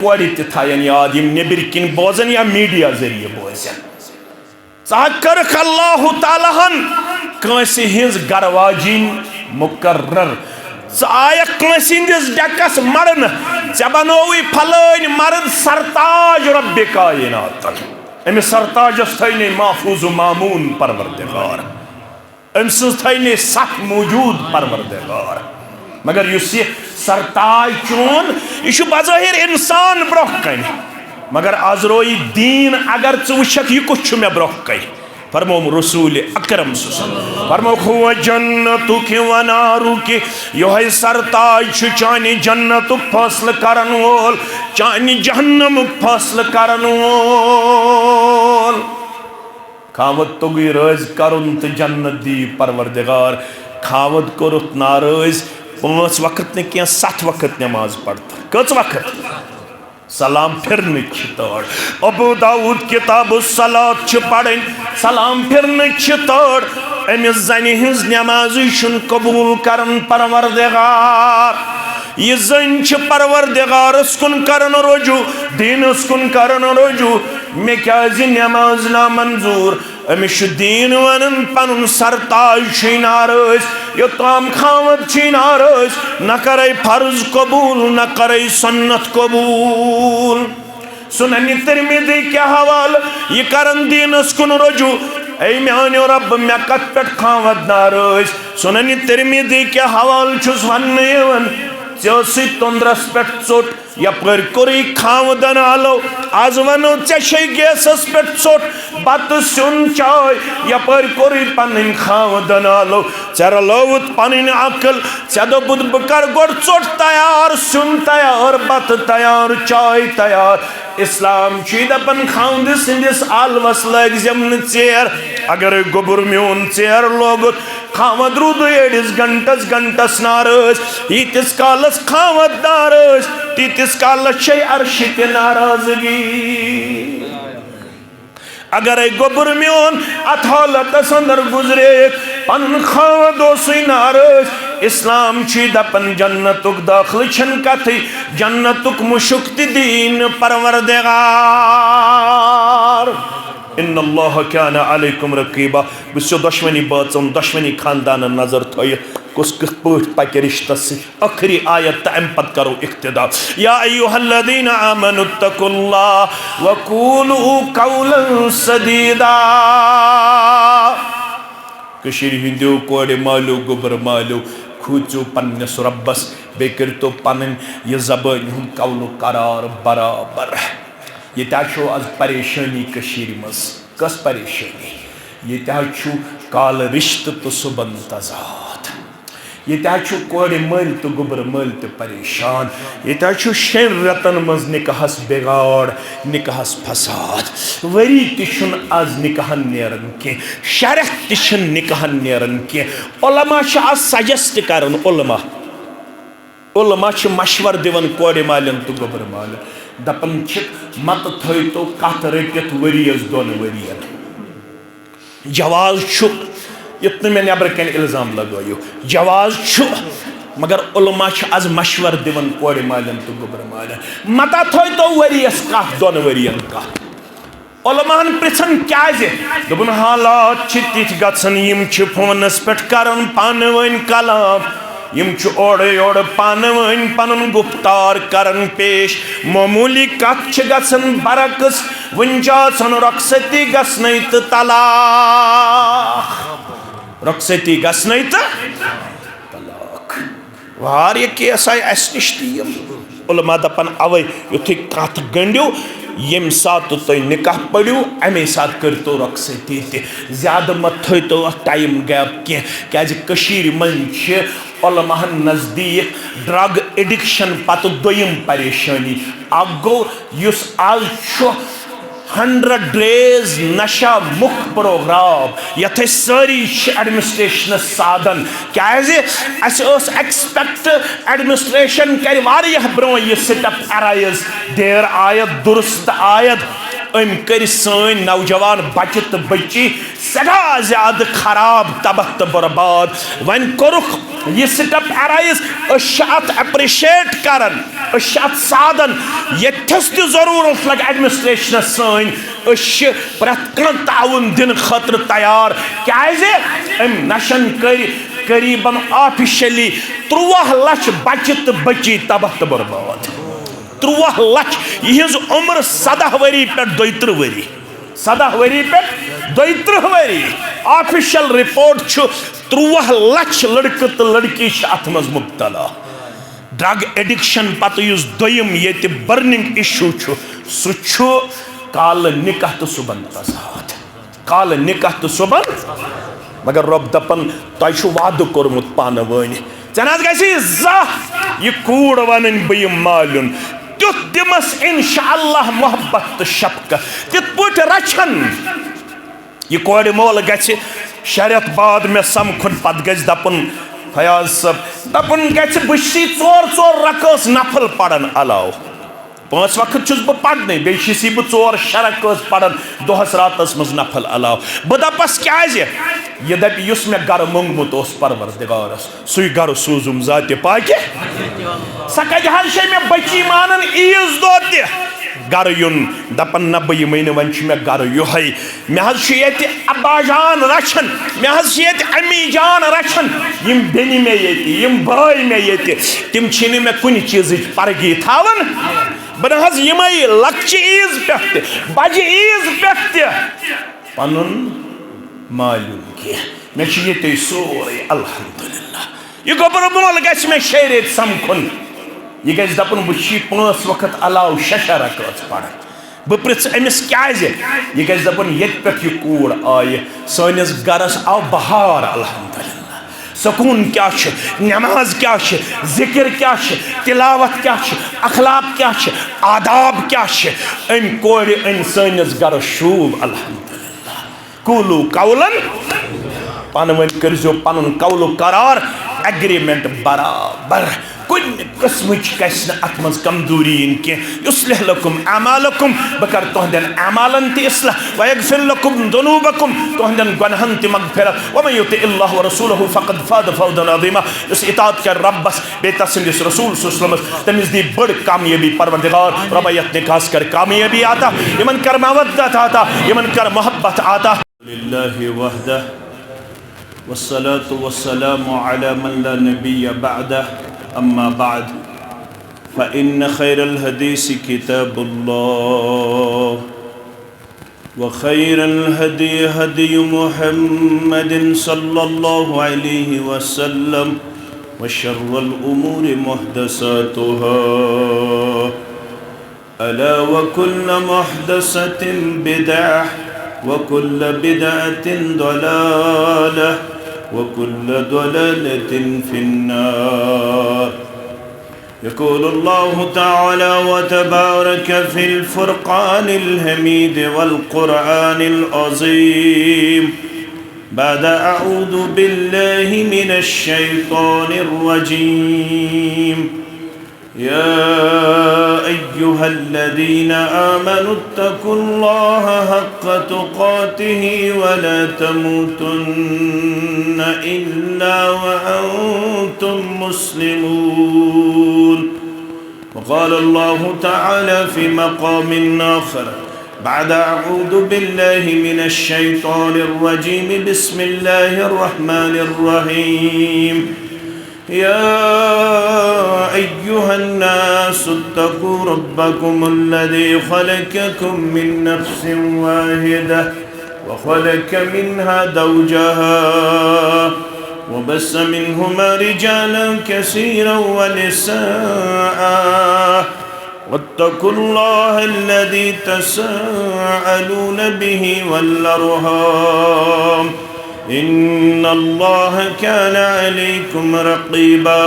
कोड़ी थायन याद यम नेबर किन बोजन या मीडिया जरिए बोजन कर अल्लाह ताला कंसे हिज गरवाजिन मुकर्रर आया कंस हिंदिस डकस मरन ऐ बनोवी फलान मर्द सरताज रब्बे कायनात अमिस सरताजस थने महफूज मामून परवरदिगार अम्स थने सख मौजूद परवरदिगार मगर युस यह सरताज चोन यह बज़ाहिर इंसान ब्रोह कन मगर आज रोई दीन अगर वुछक यह कुछ मे ब्रोह कन फरमो रसूल अकरम फरमो हुआ जन्नतुक व नारुक यह सरताज चानि जन्नतुक फैसल करन वोल चानि जहन्नमुक फैसल करन वोल खावत तुगी रज करुन तो जन्नत दी परवरदिगार खावत कोरुत नारज 5 वक्त ने क्या 7 वक्त नमाज पढ़ता कच वक्त सलाम फिरन तौर अबू दाऊद किताब सलात पढ़न सलाम फिरन तौर अमिस जन हिंज नमाज कबूल करन परवरदिगार यह जन परवरदिगारस कुन करन रुजू दीनस कुन करन रुजू मे क्या नमाज ना मंजूर अमिस दीन वन पन सरताज नारज योताम खावत नारज न करे फर्ज कबूल न करे सुन्नत कबूल सुनन तिरमिज़ी के हवाल यह करन दीनस कुन रुजू ऐ म्यानो रब मे कत पे खावत नारज सुनन तिरमिज़ी के हवाल छुस वन चे तंद्रस पे चोट यपर कोरी खावदन आलो आज वनो ऐ गैसस पे चोट बत सुन चाय यपर कोरी पन खावदन आलो ऐ रलोवत पन अकल ऐ दोपुत बह कर गोड़ चोट तैयार सुन तैयार बत तैयार चाय तैयार इस्लाम दपन खावद सिंदिस आलवस लग जमन चेर अगर गोबर म्योन चेर लोगुत खावद रूद एडिस घंटस नारज यीतिस कालस खावद नारज तीतिस कालस अर्श ते नाराजगी अगर गोबर म्योन अथ हालतस अंदर गुजरे पन खावद नारज इस्लाम दपन जन्नतुक दाखिल छन कथि जन्नतुक मुशुक दीन परवरदिगार इन्नल्लाह काना अलैकुम रकीबा बस दुश्मनी बाचन दुश्मनी खानदान नजर थोत कुस कित पट पक रिश्तस आखिरी आयत अम पत करो इक्तिदा या अय्युहल्लज़ीना आमनुत्तकुल्लाह व कूलू कौलन सदीदा कशीर हिंदो कोड़े मालो गोबर मालो खूचो पन्नस रब्बस बे करतो पन यह जबान हुंद कौल करार बराबर ये आज परेशानी कशीर मज कस परेशानी ये काल रिश्त तो सुबन तजाद ये कोड़े मल तो गोबर मल तो परेशान ये 6 रतन मज निकाहस बिगाड़ निकाहस फसाद वरी तुन आज निकाहन नेरन के शरह तुन निकाहन नेरन के उलमा आज सजेस्ट करन उलमा मशवर दिवन कोड़े मालन तो गोबर मालन दपन मत थो कत रटित वरियस 2 वरियन जवाज युत मे नबर कन इल्जाम लगो जवाज मगर उलमा आज मशवर दिवन कोड़े मालन तो गोबर मालन मत थो वरियस 2 वरियन उलमान पृछन क्या दोपन हालात तिथ गन यम फोनस पे करन पान वन कलाम यम ओड़े ओड़ पान वन पन गुफ्तार करन पेश मामूली कथ गन बरकस वन रखसती गसन तो तलाक रखसती गसन तो तलाक वार केस आय अस निश उलमा दपन अवे युथ कथ गंडियो यम सात तुम निकाह पड़ो अमे सात करतो रखसती ज्यादा मत थो टाइम गैप क्या मन उलमाहन नजदीक ड्रग एडिक्शन पत दोयम परेशानी गो युस आज 100 डेज नशा मुक्त प्रोग्राम यथ सारी एडमिनिस्ट्रेशन साधन क्या एक्सपेक्ट एडमिनिस्ट्रेशन कर ब्रो यह सेटअप अराइज देर आयत दुरुस्त आयत अम कर सन नौजवान बच्चे तो बच्ची सदा ज्यादा खराब तबाह तो बर्बाद वन कोरुख यह स्टेप अराइज अत एप्रिशिएट करान अत साधन यथस जरूरत लग एडमिनिस्ट्रेशन सन प्रत कह ताउन दिन खतर तैयार क्या नशन कर करीबन ऑफिशियली 13 लाख बच्चे तो बच्ची तबाह तो बर्बाद 13 लाख यह उम्र 17 वरी पे 32 वरी 17 वरी पे 32 वरी ऑफिशियल रिपोर्ट 13 लाख लड़के तो लड़की अत मज मुब्तला ड्रग एडिक्शन पत दोयम ये बर्निंग इशू सह काल निकाह तो सुबन तजाद काल निकाह तो सुबन मगर रब दपन तुह वाद कोर्मुत पान वन यह कूड़ वन बह मालुन तुथ दिमस इंशाअल्लाह मोहब्बत तो शफकत तित पट रचन यह कोड़ मोल गि शरियत बाद में समखुन पत गज दपन फयाज सब दपन गि बसी 4 रकस नफल पड़न अलाव 5 वक्त बह पढ़ने बेसी बह 4 रकस पड़न दोहस रातस मज नफल अलाव बह दपस क्या यह दप मे गर मोंगमुत परवरदिगारस सु गर सूजुम जात पाकि सह कह मे बची मानन ईज दो गर युन दपन न बह यम वन मे गर योहे मे अब्बा जान रचन मे अम्मी जान रचन यम बेनि मे यम बाय मे तिम मे कुन चीज परगी थावन बह यम लक्च ईज पे बजे ईज पे पनुन मालूम कह मे ये सोरे अल्हम्दुलिल्लाह यह गोबर मोल गि मे शरीत समखुन यह गि दपन बह 5 वक्त अलाव 6 रकत पढ़ बह पृछ अमिस क्या यह गि दपन ये पे यह कूड़ आय सनिस गरस आव बहार अल्हम्दुलिल्लाह सुकून क्या नमाज क्या जिक्र क्या तिलावत क्या अखलाक क्या आदाब क्या अम कोड़ अन सनिस गरस शूब अल्हम्दुलिल्लाह कूलू कौलन पान वन करो पन कौलो करार एग्रीमेंट बराबर कुन किस्म अत मज कमजोरी युस्लिह लकुम अमालकुम बह कर तुहदन अमालन इस्लाह वयगफिर लकुम दुनूबकुम तुहदन गुनहन मगफिरत वमन युतिइल्लाह व रसूलहु फक़द फाज़ फौज़न अज़ीमा इस इताअत कर रब्बस बेतसिंदिस रसूल सल्लल्लाहु तमिस दी बड़ कामयाबी परवरदिगार रबयत ने खास कर कामयाबी आता यमन कर मवद्दत आता यमन कर मोहब्बत आता लिल्लाहि वहदह वस्सलातु वस्सलामु अला मन ला नबिय्य बअदह अम्मा बाद फ़इन्न खैरल हदीस किताबुल्लाह व खैरल हदी हदी मुहम्मदिन सल्लल्लाहु अलैहि वसल्लम व शर्रल उमूरि मुहदसातुहा अला व कुल्ल मुहदसतिन बिदअह व कुल्ल बिदअतिन दलालह वकुल्ल दलालतिन फिन्नार यक़ूलु अल्लाहु तआला व तबारक फ़िल फ़ुरक़ानिल हमीद वल क़ुरआनिल अज़ीम बाद अऊज़ु बिल्लाहि मिनश शैतानिर रजीम या अय्युहल्लज़ीना आमनु इत्तक़ुल्लाहा हक़्क़ तुक़ातिहि व ला तमूतुन्न इल्ला व अंतुम मुस्लिमून वक़ाल अल्लाहु तआला फ़ी मक़ामिन आख़र बाद अऊज़ु बिल्लाहि मिनश शैतानिर रजीम बिस्मिल्लाहिर रहमानिर रहीम या अय्युहन्नास इत्तक़ू रब्बकुमुल्लज़ी ख़लक़कुम मिन नफ़्सिन वाहिदह व ख़लक़ मिन्हा ज़ौजहा व बस्स मिन्हुमा रिजालन कसीरन व निसाअ वत्तक़ुल्लाहल्लज़ी तसाअलून बिही वल अर्हाम इन्नल्लाह कान अलैकुम रक़ीबा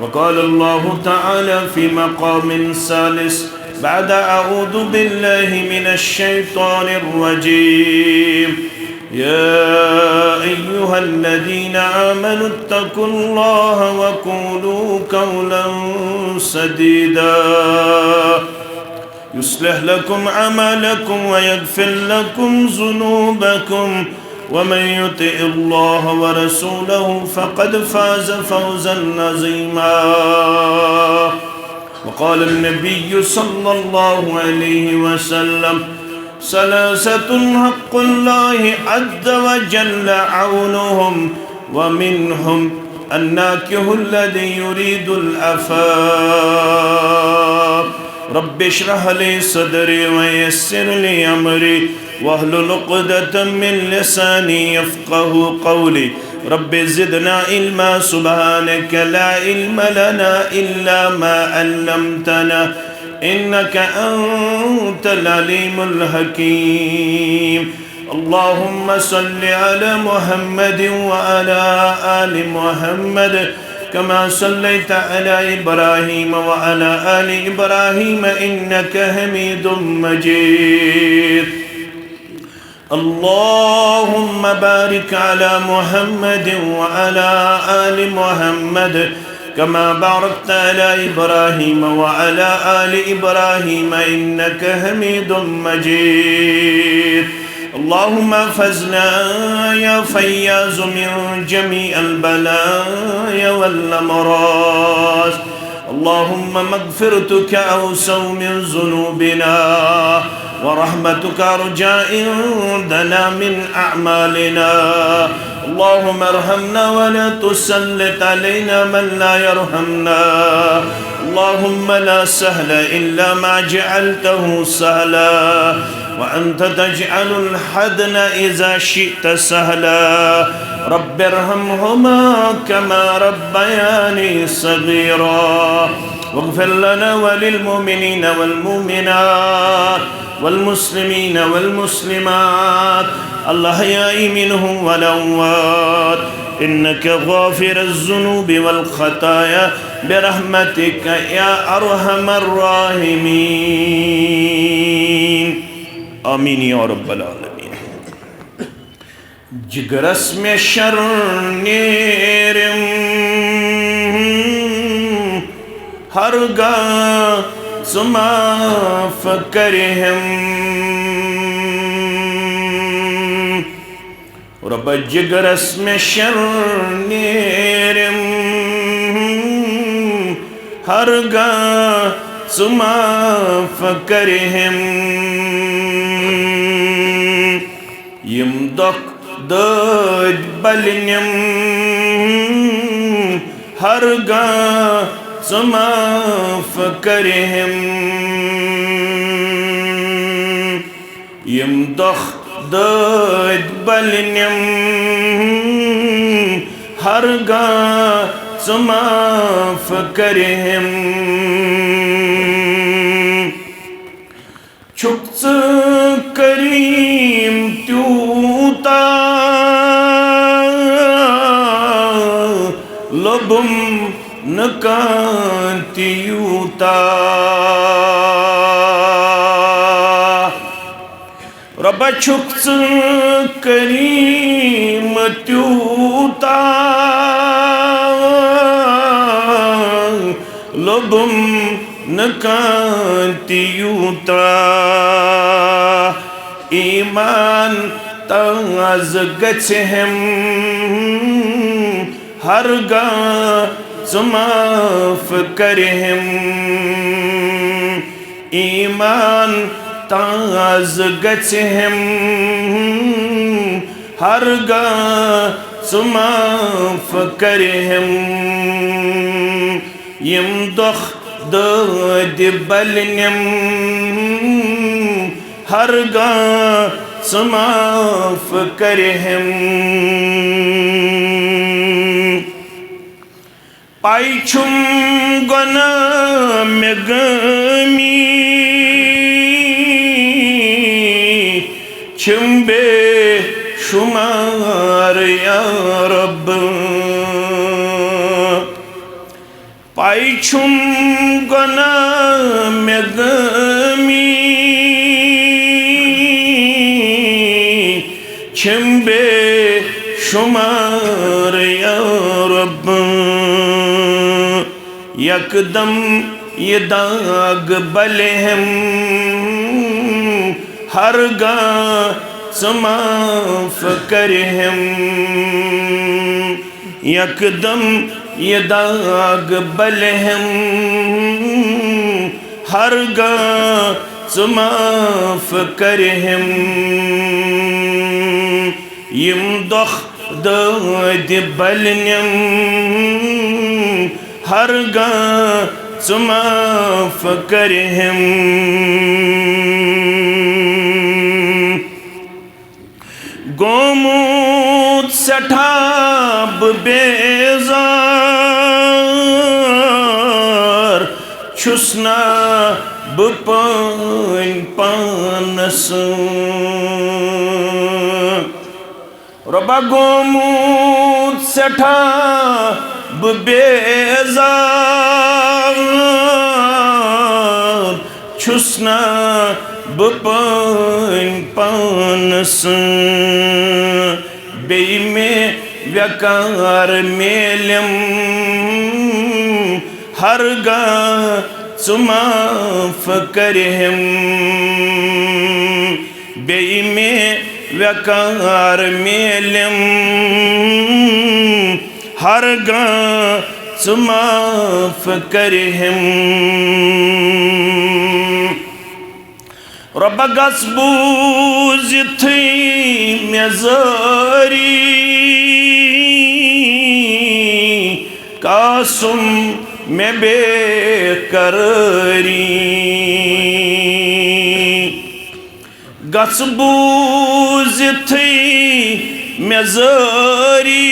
वक़ाल अल्लाहु तआला फ़ी मक़ामिन सालिस बाद अऊज़ु बिल्लाहि मिनश शैतानिर रजीम या अय्युहल्लज़ीना आमनु इत्तक़ुल्लाहा व क़ूलू क़ौलन सदीदा युस्लिह लकुम अमलकुम व यगफिर लकुम ज़ुनूबकुम वमन युतिइल्लाह व रसूलहु फ़क़द फ़ाज़ फ़ौज़न अज़ीमा। वक़ाल नबी सल्लल्लाहु अलैहि वसल्लम सलासतुन हक़्क़ुल्लाहि अज़्ज़ व जल्ल औनुहुम व मिनहुम अन्नाकिहुल्लज़ी युरीदुल अफ़ाफ़। रब्बि इश्रह ली सदरी व यस्सिर ली अमरी वहलुल उक़दतम मिन लिसानी यफ़क़हू क़ौली। रब्बि ज़िदना इल्मा सुब्हानक ला इल्म लना इल्ला मा अल्लमतना इन्नका अंतल अलीमुल हकीम। अल्लाहुम्मा सल्लि अला मुहम्मद व अला आलि मुहम्मद कमा सल्लैता अला इब्राहीम व अला आलि इब्राहीम इन्नका हमीदुम मजीद। अल्लाहुम्मा बारिक अला मुहम्मद व अला आलि मुहम्मद कमा बारकता अला इब्राहीम व अला आलि इब्राहीम इन्नका हमीदुम मजीद। अल्लाहुम्मा फज़ना या फ़य्याज़ मिन जमीअल बलाया वल अमराज़। अल्लाहुम्मा मग़फ़िरतुका अवसअ मिन ज़ुनूबिना व रहमतुका अरजा इंदना मिन अअमालिना। अल्लाहुम्मा अरहमना व ला तुसल्लित अलैना मन ला यरहमना। अल्लाहुम्मा ला सहला इल्ला मा जअलतहु सहला व अंत तजअलुल हज़न इज़ा शि'त सहला। रब्बि इरहमहुमा कमा रब्बयानी सगीरा वग़फ़िर लना व लिल मुमिनीना वल मुमिनात वल मुस्लिमीना वल मुस्लिमात अल अहयाई मिनहुम वल अमवात इन्नका गाफ़िरुज़ ज़ुनूबि वल ख़ताया बिरहमतिका या अरहमर राहिमीन। आमीन या रब्बल आलमीन। जिगरस में शर्नेरम हरगा सुमाफ करहम। रब जिगरस में शर्नेरम हरगा सुमाफ करहम। यम दख दज बलिन्यम हरगा सुमाफ करहम। यम दख दज बलिन्यम हरगा सुमाफ करहम। छुक्स करीम त्यूता लबुम नकांतियूता। रब छुक्स करीम त्यूता लबुम नकांतियूता। ईमान ताज गच्छहम हरगा सुमाफ करहम। ईमान ताज गच्छहम हरगा सुमाफ करहम। यम दख दज बलिन्यम हरगा सुमाफ करहम। पाइछुम गना में गमी छिम्बे शुमार या रब। पाइछुम गना में गमी छिम्बे शुमार या रब। यकदम ये दाग बलहम हरगा माफ करहम यकदम ये दाग बलहम हरगा माफ करहम यम दोख दाद बलनम हरगा माफ करहम गोमूत सठाब बेजार छुसना बपान पानस रबा गोमूत सठाब बेजार छुसना बपान पानस बेई में व्यकार मेलम हरगा माफ करहम बेई में व्यकार मेलम हरगा माफ करहम रब गसबूज थी मेज़ारी कासुम में बेकरारी गसबूज थी मेज़ारी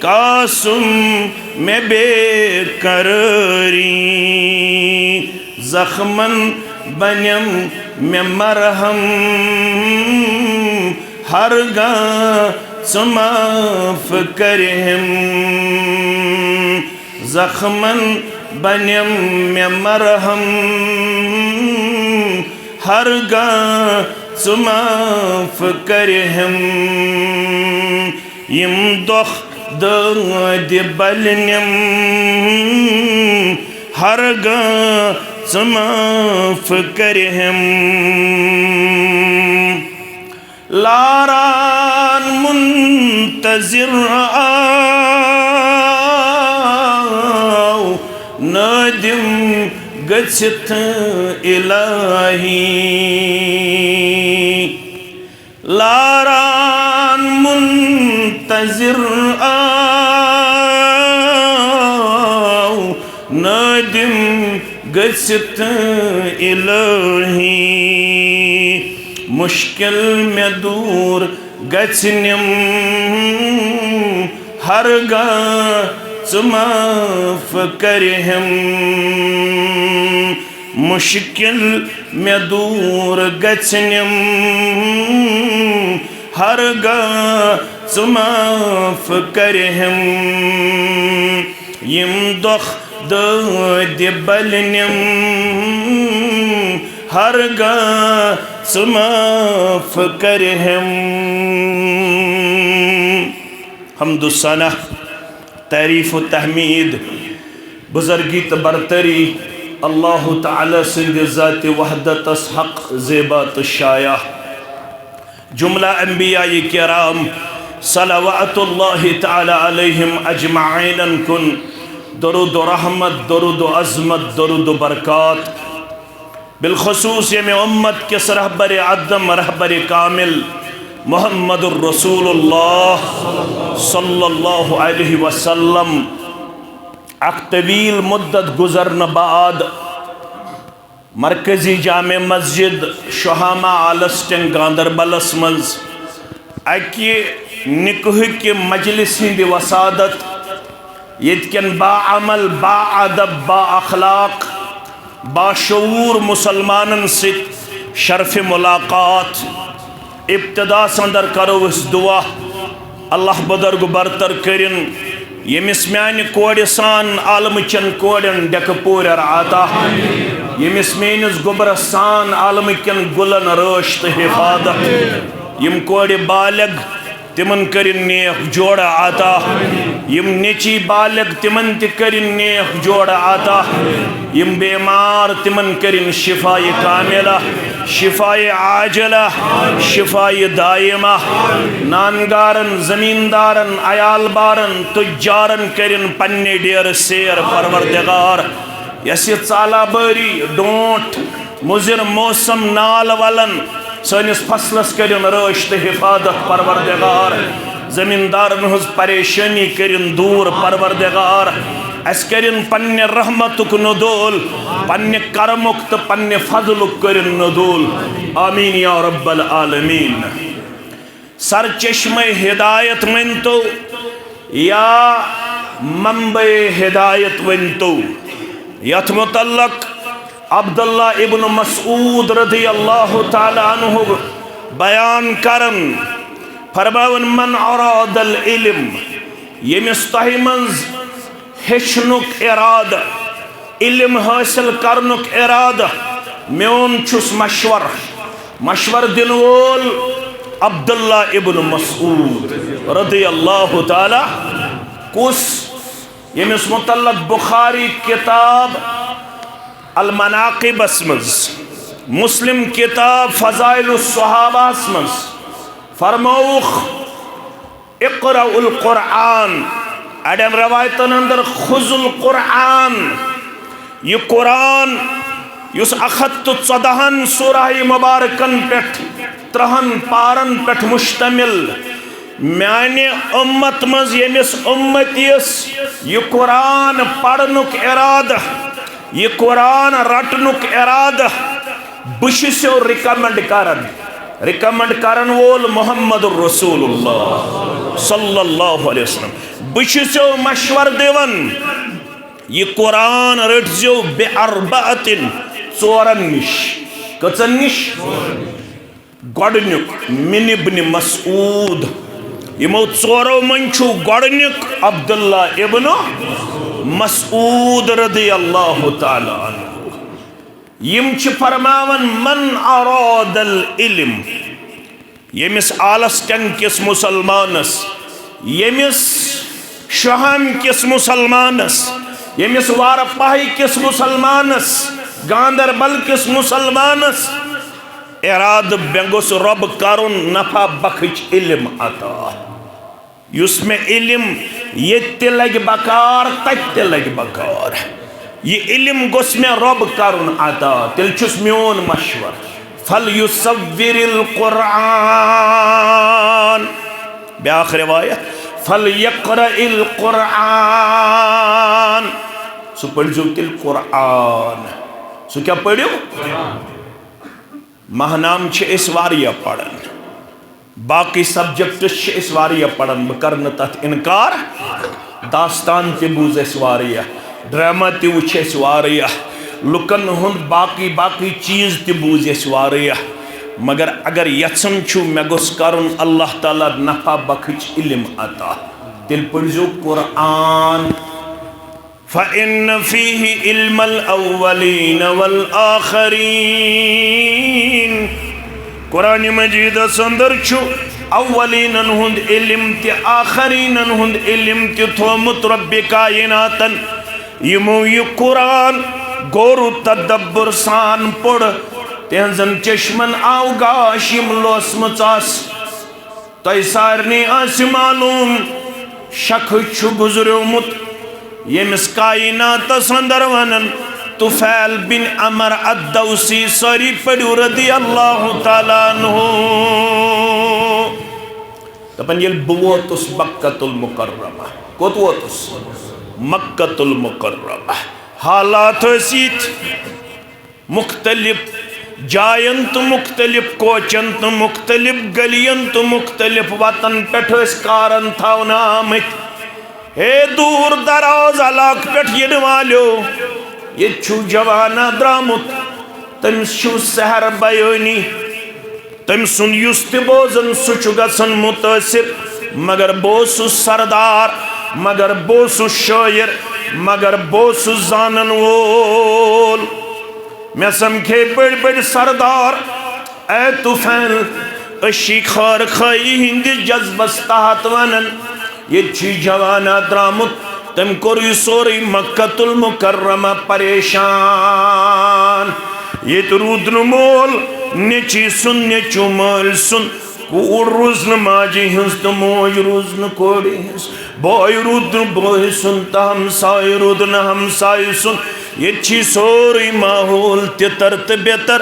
कासुम में बेकरारी ज़ख्मन बनम में मरहम हरगा माफ करहम ज़ख्मन बनम में मरहम हरगा माफ करहम यम दोख दाद बलनम हरगा माफ करहम लारान मुंतज़िर आओ नदिम गछत इलाही लारान मुंतज़िर आओ नदिम गछत इलाही मुश्किल में दूर गछनम हरगा माफ करहम मुश्किल में दूर गछनम हरगा माफ करहम यम दोख दाद बलनम हरगा माफ करहम हम्दुस्सना तारीफ़ व तहमीद बुज़ुर्गी तो बरतरी अल्लाह ताला सिंध ज़ात वहदतस हक़ ज़ेबत शाया जुमला अंबिया किराम सलवातुल्लाहि ताला अलैहिम अजमाइन कुन दरुद व रहमत दरुद व अज़मत दरुद व बरक़ात बिलखसूस यम उम्मत के रहबर अदम रहबर कामिल मुहम्मदुर रसूलुल्लाह सल्लल्लाहु अलैहि वसल्लम अक तवील मुद्दत गुजरन बाद मरकजी जामे मस्जिद शुहामा आलस्टन गांदरबलस मज अकि निकाह के मजलिस हिंद वसादत यतकन बाअमल बाअदब बाअखलाक बाशऊर मुसलमानन सित शर्फ मुलाकात इब्तदा संदर करो इस दुआ अल्लाह बदर्ग बरतर करिन यमिस म्यान कोड़ सान आलम चन कोड़न डेक पूर आता यमिस मेनिस गुबर सान आलम कन गुलन रोश तो हिफादत यम कोड़ बालग तिमन करिन नेक जोड़ा आता यम नेची बालग तिमन तिकरिन नेक जोड़ आता, यम बेमार तिमन करिन शिफाए कामिला, शिफाए आजला, शिफाए दायमा, नानगारन जमींदारन अयालबारन तुजारन करिन पन्ने डेर सेर परवरदिगार। यस चाला बारी डोंट मुजिर मौसम नाल वलन सनिस फसलस करिन रश तो हिफाजत परवरदिगार। जमींदारन हज परेशानी करिन दूर परवरदिगार। अस करिन पन्ने रहमतुक नदूल, पन्ने करमुक तो पन्ने फजलुक करिन नदूल। आमीन या रब्बल आलमीन। सर चश्मे हिदायत वन तो या मंबे हिदायत वन तो यथ मुतल्लक अब्दुल्ला इब्न मसऊद रज़ी अल्लाहु ताला अन्हु बयान करन, फरमावन मन अरादल इल्म, यमिस तहि मंज हेचनुक इरादा, इल्म हासिल करनुक इरादा, मेन छुस मशवर दिन वोल अब्दुल्ला इब्न मसऊद रज़ी अल्लाहु ताला कुस, यमिस मुतल्लक बुखारी किताब अल मनाक़िबस मज, मुस्लिम किताब फ़ज़ाइलुस सहाबास मज फरमौख इक़राउल क़ुरआन, अडम रवायतन अंदर खुज़ुल क़ुरआन, ये कुरान युस 14 सूरह मुबारकन पेठ 3 पारन पेठ मुश्तमिल, म्याने उम्मत मज यमिस उम्मतियस ये कुरान पढ़नुक इरादा, ये कुरान रटनुक इरादा बशो रिकमेंड करन वोल मोहम्मद रसूलुल्लाह सल्लल्लाहु अलैहि वसल्लम बशो मशवर दिवन, ये कुरान रटजो बे अरबातिन 4 निश, कचन निश गोडनुक मिन इब्न मसऊद, यमो 4 मन छु गोडनुक अब्दुल्ला इब्न मसऊद रज़ी अल्लाहु ताला अन्हु। यम च फरमावन मन अरादल इल्म, यमिस आलस टंग किस मुसलमानस, यमिस शहम किस मुसलमानस, यमिस वारपाही किस मुसलमानस, गांदरबल किस मुसलमानस इराद बेंगुस रब करुन नफा बख्च इल्म अता, युसमें इल्म ये लग बकार तक लग बकार, ये इल्म गोस में रब करुन अता, तिल छुस म्योन मशवर। फल युसव्विरिल कुरआन, ब्याख रिवायत फल यक़राइल कुरआन, सु पढ़ो तिल कुरआन, सु क्या पढ़ो महनाम छे इस वारिया पढ़न, बाकी सब्जेक्ट्स इस वारिया पढ़न, बह कर तथ इनकार, दास्तान ते बूज इस वारिया, ड्रामा ते वुच इस वारिया, लुकन हुंद बाकी चीज ते बूज इस वारिया, मगर अगर यत्सन छु मे गोस करुन अल्लाह ताला नफा बख्च इल्म अता, तिल पढ़ो कुरआन। फ़इन्न फ़ीहि इल्मल अव्वलीन वल आखरीन, कुरान मजीद अंदर छु अव्वलीनन हुंद इल्म ते आखरीनन हुंद इल्म ते थोमुत रब्बे कायनातन, यमो ये कुरान गोरु तदब्बुर सान पढ़, तेहजन चश्मन आवगाश यम लोसमच आस, तय सारने आस मालूम शक छु गुजरोमुत, यमिस कायनातस अंदर वनन तुफैल बिन अमर अद्दौसी सरी पढ़ो रज़ी अल्लाहु ताला अन्हु, दपन ये वोतुस मक्कतुल मुकर्रमा, कोत वोतुस मक्कतुल मुकर्रमा, हालात हसीत मुख्तलिफ जायन तो मुख्तलिफ कोचन तो मुख्तलिफ गलियन तो मुख्तलिफ वतन पेठ कारन थावन आमत, हे दूर दराज इलाक पेठ इन वालो ये छु जवाना द्रामुत, तमिस छु सहर बयानी, तम सुन युस ते बोजन सु छु गसन मुतासिर, मगर बोसु सरदार, मगर बोसु शायर, मगर बोसु जानन वोल, मैं समखे बड़ बड़ सरदार ए तुफैल अशी खार खाई हिंद जज्बस तहत वनन, ये जवाना द्रामुत तम कोर सोरी मक्कतुल मुकर्रमा परेशान ये रूद मोल नेची सुन नेचु माल सुन कूड़ रूज न माजी हंस तो मोज रूज न कोड़ी हंस बॉय रूद न बॉय सुन ता हमसाय रूद न हमसाय सुन ये सोरी माहौल तितर बेतर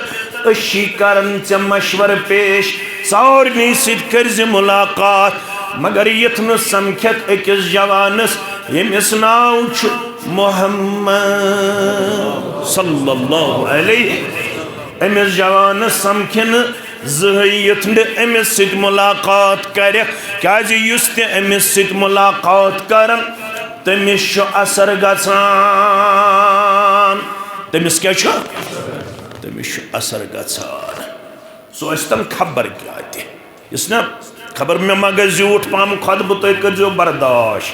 अशी करन च मशवर पेश सारनी सिद कर्ज मुलाकात मगर यथ न समख्यत अकिस जवानस यमिस नाव छु मोहम्मद सल्लल्लाहु अलैहि अमिस जवानस समखन जहयत अमिस सिद मुलाकात कर क्या अमिस सिद मुलाकात करन तमिस असर गसान तमिस क्या तमिस असर गसान सो तम खबर क्या ना खबर मे मगर झूठ पाम खुद बह तुम करो बर्दाश्त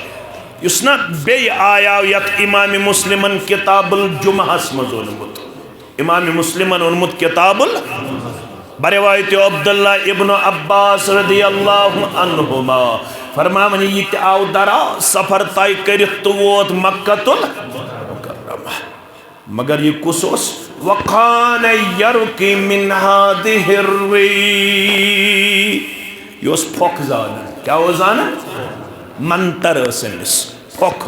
ना बे आया यत इमाम मुस्लिमन किताबुल जुमहस मज ओनमुत इमाम मुस्लिमन ओनमुत किताबुल बरवायत अब्दुल्ला इब्न अब्बास रदियल्लाहु अन्हुमा फरमान ये आव दरा सफर तय कर तो वोत मक्कतुल मुकर्रमा मगर ये कुस वकान यरकी मिन हादिहिर री ये फोक जान क्या जान मंतर अमिस फोक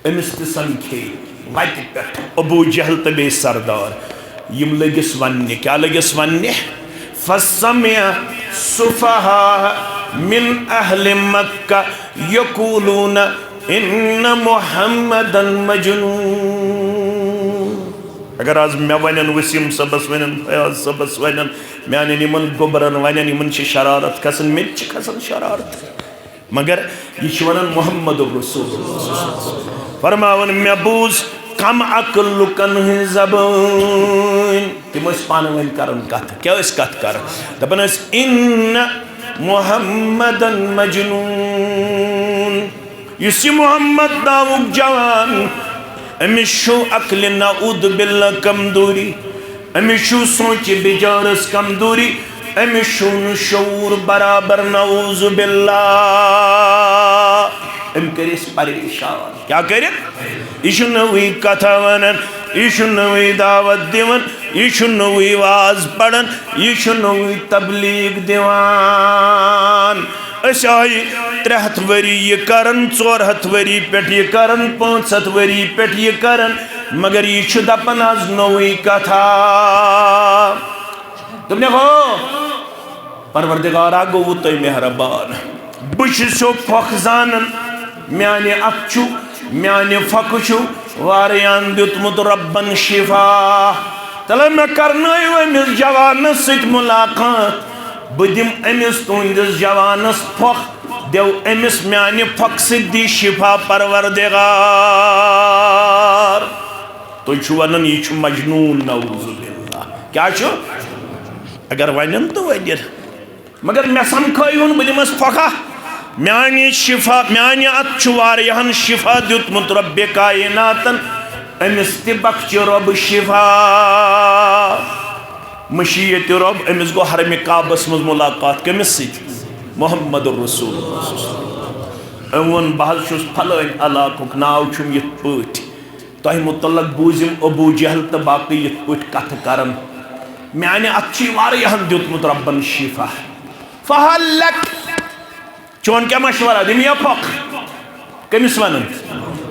अमिस तखे वत पे अबू जहल तो बे सरदार यम लगिस वन क्या लगिस वन फसमिया सुफहा मिन अहले मक्का यकूलून इन्न मुहम्मदन मजनून अगर आज मे वन वसीम सबस वन फयाज सबस वन माने इन गोबरन वन इन शरारत खसन मे खसन शरारत मगर यह वन मोहम्मद रसूल फरमावन मे बूज कम अकल लुकन जबान तम पान वन कर कत क्या कत कर दपान इन्न मुहम्मदन मजनून इस मोहम्मद नामुक जवान अमिस अकल नऊद बिल्ला कमजोरी अमिस सोच बिजारस कमजोरी अमिस शऊर बराबर नऊज बिल्ला अम कर परेशान क्या कर यह नई कथा वन यह नई दावत दिवन यह नई वाज पढ़न यह नई तबलीग दिवान आई 300 वरी यह करन 400 वरी पे यह करन 500 वरी पे यह करन मगर यह दपन आज नई कथा तुमने हो परवरदिगारा गो तुम मेहरबान बो फोख जानन माने अक्चु माने फकचु वारियान दुतमुत रब्बन शिफा तल मे करनायो अमिस जवानस सत मुलाकात बदिम अमिस तुंदिस जवानस फोख देव अमिस माने फोख सिद्धि शिफा परवरदिगार तुम वन यह मजनून नऊजुबिल्लाह क्या अगर वन तो वन मगर मे समखन बह दिमस फोखा मानी शिफा मानी अतन शिफा दुतमुत रब्बे कायनातन अमिस तबख्च रब शिफा मशीयत रब अमिस गो हरम काबस मज मुलाकात कमिस मोहम्मद रसूल वन बह फलान इलाकुक नाव यथ पट तह मुतलक बूजिम अबू जहल तो बाकी यथ पट कथ करन माने अतन दुतमुत रब्बन शिफा फहलक चोन क्या मशवरा दिम या फोक कमिस वन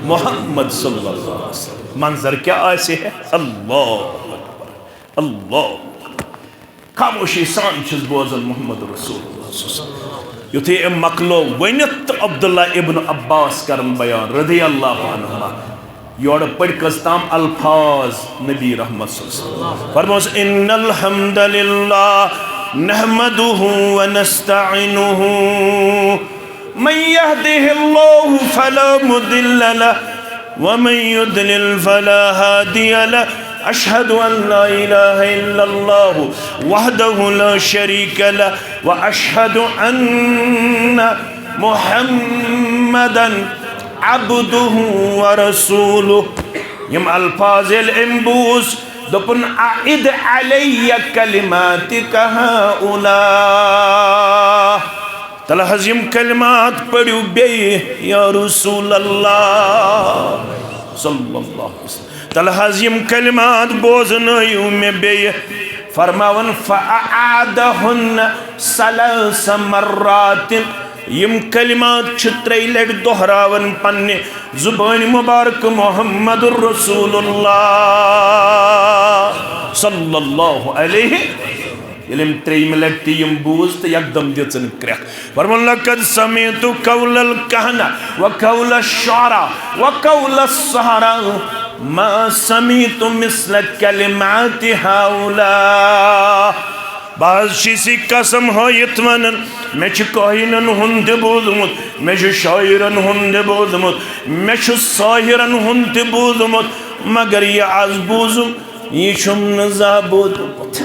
मोहम्मद सल्लल्लाहु अलैहि वसल्लम मंजर क्या ऐसे है अल्लाह अकबर अल्लाह खामोशी सान बोजन मोहम्मद रसूलुल्लाह युथे मकलो वनित अब्दुल्ला इब्न अब्बास करन बयान रदियल्लाहु अन्हुमा योड़ पढ़कस ताम अल्फाज नबी रहमत सल्लल्लाहु फरमास इन्नल हम्दुलिल्लाह नहमदुहु व नस्तईनुहु मन यहदिहिल्लाहु फला मुदिल्ल लहु व मन युद्लिल फला हादिय लहु अशहदु अन ला इलाहा इल्लल्लाहु वहदहु ला शरीका लहु व अशहदु अन्ना मुहम्मदन अब्दुहु व रसूलुहु यम अल्फाज़िल इम्बूस दोपन आइद अलैया कलिमातिका हाउला तल हज़िम कलिमात पढ़ियो बे या रसूल अल्लाह सल्लल्लाहु अलैहि वसल्लम तल हज़िम कलिमात बोज़नयो में बे फरमावन फ़अआदहुन्न सलस मर्रातिन यम कलिमात छत्रई लड़ दोहरावन पन्ने जुबान मुबारक मोहम्मदुर रसूलुल्लाह सल्लल्लाहु अलैहि इलम त्रेम लट्टी यम बूज तो एकदम दिचन क्रैक फरमान लक़द समीअतु क़ौलल कहना व क़ौल शुअरा व क़ौल सहरा मा समीअतु मिस्ल कलिमाति हाउला बाज शी कसम हो यन मे काहिनन हुंद बोजमुत मे शायरन हुंद बोजमुत मे साहिरन हुंद बोजमुत मगर ये आज बोजुम ये न जा बोजमुत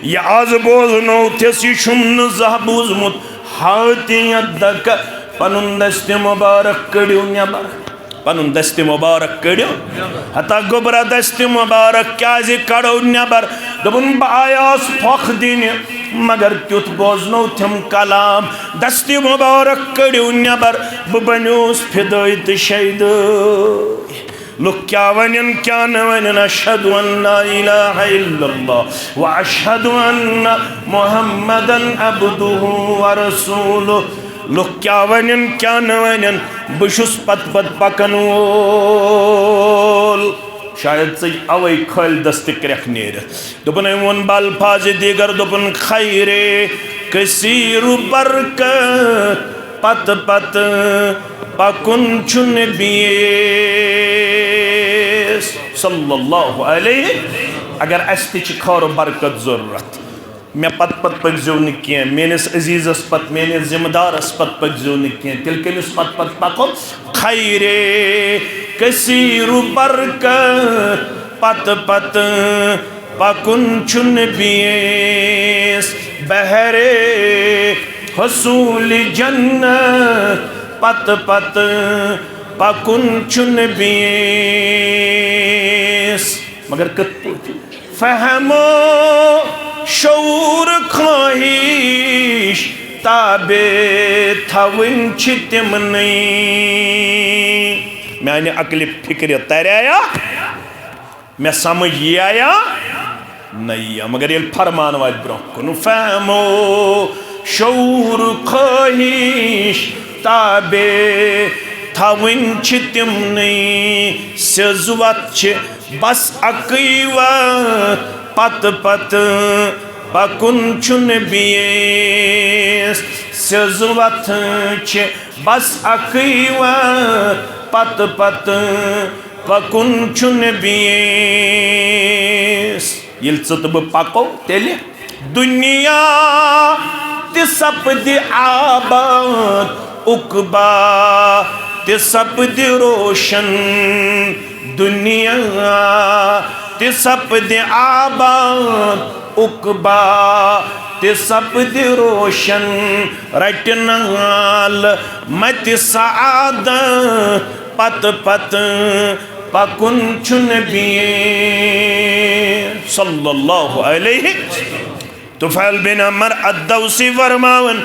ये आज बोजनो थेस ये न जा बोजमुत हाथि दक पनुन दस्त मुबारक कड़ियो नबर पनुन दस्त मुबारक कड़ियो हता गोबरा दस्त मुबारक क्या कड़ो नबर दोपन बयास फोख दिन मगर तुथ बोजनो थम कलाम दस्त मुबारक कड़ियो नबर बनियोस फिदय तो शहीद लोग क्या वन क्या न वन अशहदु अन्ना इलाहा इल्लल्लाह व अशहदु अन्न मुहम्मदन अब्दुहु व रसूलुहु लोग क्या वन क्या न वन बुशुस पत पत पकन वोल शायद से अवै खल दस्त क्रख नेर दोपन वन बाल फाज दीगर दोपन खैरे कसीर बरकत पत पत पकुन चुन बियस सल्लल्लाहु अलैहि अगर अस्ति खौर बरकत जरूरत मे पत पत पकजो न कह मेनिस अजीजस पत मेनिस जिम्मेदारस पत पकजो न कह तिल कमिस पत पत पको खैरे कसीर बरकत पत पत पकुन चुन बियस बहरे हसूल जन्नत पत पत पकुन चुन बियस मगर कत फहमो शऊर ख्वाहिश ताबे थवन तिम नहीं मैंने अकल फिक्र तराया मैं समझ ये आया नहीं मगर ये फरमान वाज ब्रो कुन फहमो शऊर ख्वाहिश ताबे थवन तिम नहीं सजुवत बस अकवा पत पत पकुन चुन बियस सजुवत बस अकवा पत पत पकुन चुन बियस ये बह पको तेल दुनिया सपद आबाद उकबा सपद रोशन दुनिया सपद आबाद उकबा सपद रोशन रटनाल मत साद पत पत पकुन चुन बिये सल्लल्लाहु अलैहि तुफैल बिन अमर अद्दौसी फरमावन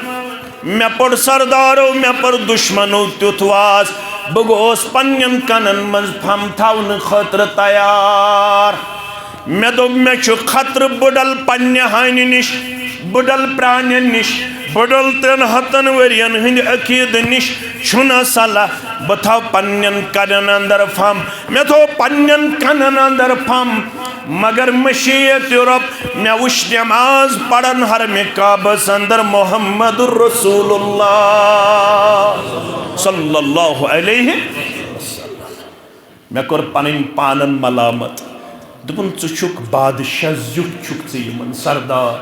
मे पड़ सरदारो मे पड़ दुश्मनो तुथवास बगोस पन्यन कनन मज फम थावन खतर तैयार मे दो मे छु खतर बुडल पन्य हानि निश बुडल प्राण निश बुडल 300 वरियन हिंद अकीद निश छुना सला बथाव पन्यन कनन अंदर फम मे थो पन्यन कनन अंदर फम मगर मशीयत रब मे उश नमाज पढ़न हर में काबस अंदर मोहम्मदुर रसूलुल्लाह सल्लल्लाहु अलैहि वसल्लम मे कर पन पानन मलामत दुपन चुक बादशाह जुक चुक यमन सरदार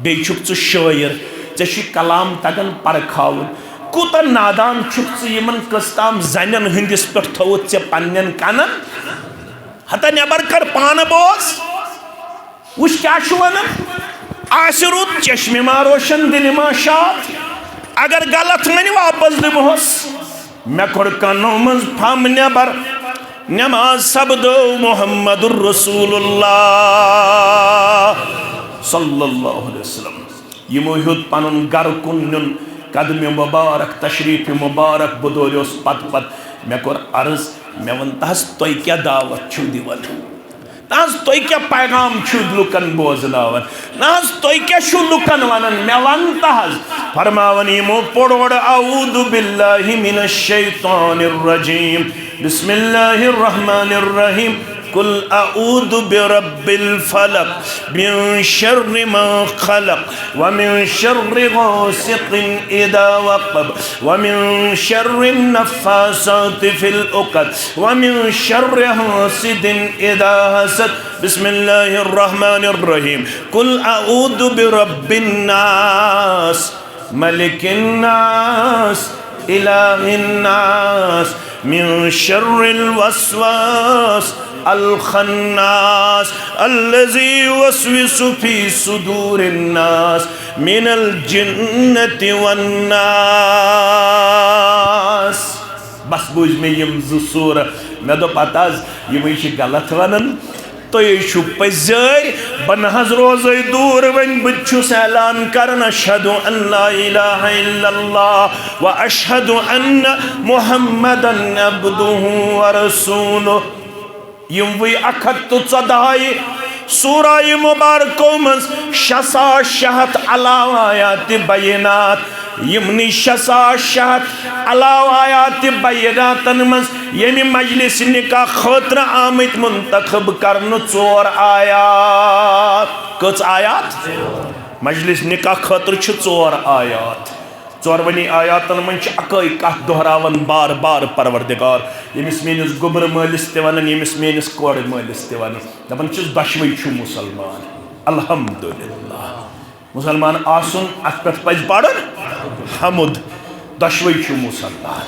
बे चुक शायर ऐ कलाम तगन परखावन कूत नादान चुक यमन कस्ताम जन हंदिस पे थोत ऐ पन्न कनन हता नबर कर पान बोस वुश क्या वन रुत चश्मे मा रोशन दिल मा शात अगर गलत वन वापस दिमोस मे कोर कनो मज फम नबर नमाज सबदो मोहम्मदुर रसूलुल्लाह सल्लल्लाहु अलैहि वसल्लम यमो हुत पनुन गर कुन नुन कदम मुबारक तशरीफ मुबारक बदोर पत पत मे कोर अर्ज मे वन तहस तुम क्या दावत छु दिवन तहस तुम क्या पैगाम छु लुकन बोजनावन नहस तुम क्या छु लुकन वनन मे वन तहस फरमावन यमो पोड़ औदु बिल्लाहि मिनश शैतानिर रजीम बिस्मिल्लाहिर रहमानिर रहीम कुल अऊदु बिरब्बिल फलक मिन शर्रि मा खलक व मिन शर्रि गासिकिन इदा वक़ब व मिन शर्रि नफ़्फ़ासाति फिल उक़द व मिन शर्रि हासिदिन इदा हसद बिस्मिल्लाहिर रहमानिर रहीम कुल अऊदु बिरब्बिन नास मलिकिन नास इलाहिन नास मिन शर्रिल वस्वास अल खन्नास अल्लज़ी युवस्विसु फी सुदूरिन नास मिनल जिन्नति वन नास। बस बुझ में यम ज़ुसूर मे दोप अताज यम गलत वनन तो पजर बन हज रोज दूर वन बुछुस ऐलान करन अशहदु अन ला इलाहा इल्लल्लाह व अशहदु अन्न मुहम्मदन अब्दुहु व रसूलुहु। यम वही 14 सूरा मुबारकों मज 600 अलावा आयात बयनात यमनी 600 अलावा आयात बयनातन मज यमि मजलिस निकाह खतर आमत मुंतखब करन 4 आयात कच आयात मजलिस निकाह खतर 4 आयात 4वनी आयातन मन अकई कथ दोहरावन बार बार परवरदिगार यमिस मेनिस गुबर मालिस ते वनन यमिस मेनिस कोड़ मालिस ते वनन दपन छुस दशवई छु मुसलमान अल्हम्दुलिल्लाह मुसलमान आसुन अत पे पज पड़न हमुद दशवई छु मुसलमान।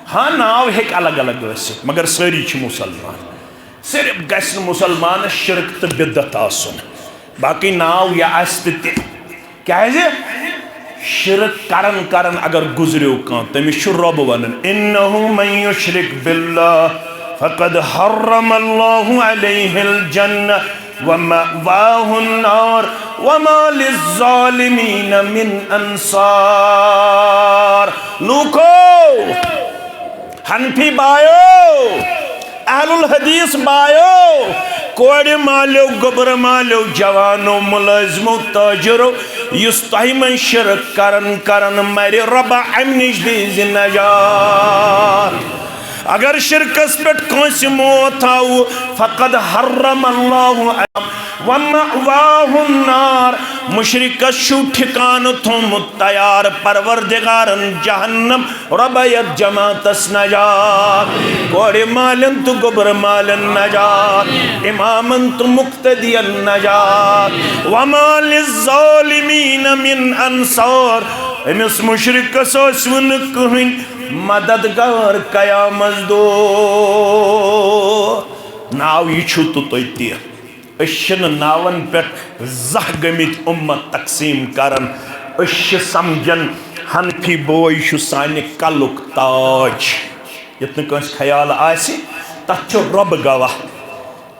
हाँ नाव हेक अलग अलग गसित मगर सारी छु मुसलमान सिर्फ गसन मुसलमान शिरक तो बिदत आसुन बाकी नाव या आस्त ते क्या है शिरक करन करन अगर गुजरियो कां तमिस रब वनन इन्नहु मन युशरिक बिल्लाह फकद हर्रमल्लाहु अलैहिल जन्नह व मअवाहुन नार व मा लिज़्ज़ालिमीन मिन अंसार। लूको हनफी बायो अहलुल हदीस बायो कोड़े मालो गोबर मालो जवानो मुलाजमो ताजरो युस तह मन शिरक करन करन मरे रबा अमनिश दीज नजात। अगर शिरकस पे कंस मौत आव फकद हर्रमल्लाहु व मअवाहुन नार मुशरिकस छु ठिकान थोमुत तैयार परवरदिगारन जहन्नम रबयत जमातस नजात कोड़े मालन तु गोबर मालन नजात इमामन तु मुक्तदियन नजात व मा लिज़्ज़ालिमीन मिन अंसार। अमिस मुशरिकस वन कहीं मददगार कयामत दो नाव यह छु तो ते नावन पे जह गमित उम्मत तकसीम करन समझन हनफी बोय सानि कलुक ताज यत ख्याल आसि तथ रब गवाह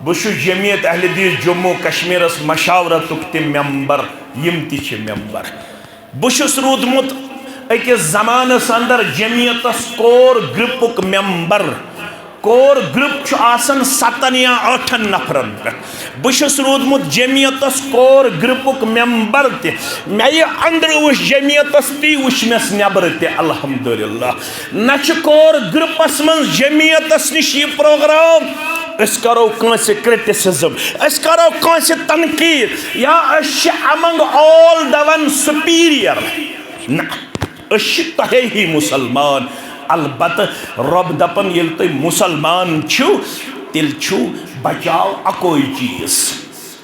बस जमीयत अहल हदीस जम्मू कश्मीर मशावरतुक ते मेंबर यम ति मेंबर बस रूदमुत अकिस जमानस अंदर जमीयत कोर ग्रुपुक मेंबर कोर ग्रुप आसन 7 या 8 नफरन पे बस रूदमुत जमीयत कोर ग्रुपुक मेंबर ते मे अंदर वुश जमीयत ती वुश मेस नबर ते अल्हम्दुलिल्लाह न कोर ग्रुपस मन जमीयत निश यह प्रोग्राम अस करो कंस क्रिटिसिज्म अस करो कंस तनकीद या among all the one superior ना तहे ही मुसलमान अलबत् रब दपन ये तुम मुसलमान तिल बचाव अकोई चीज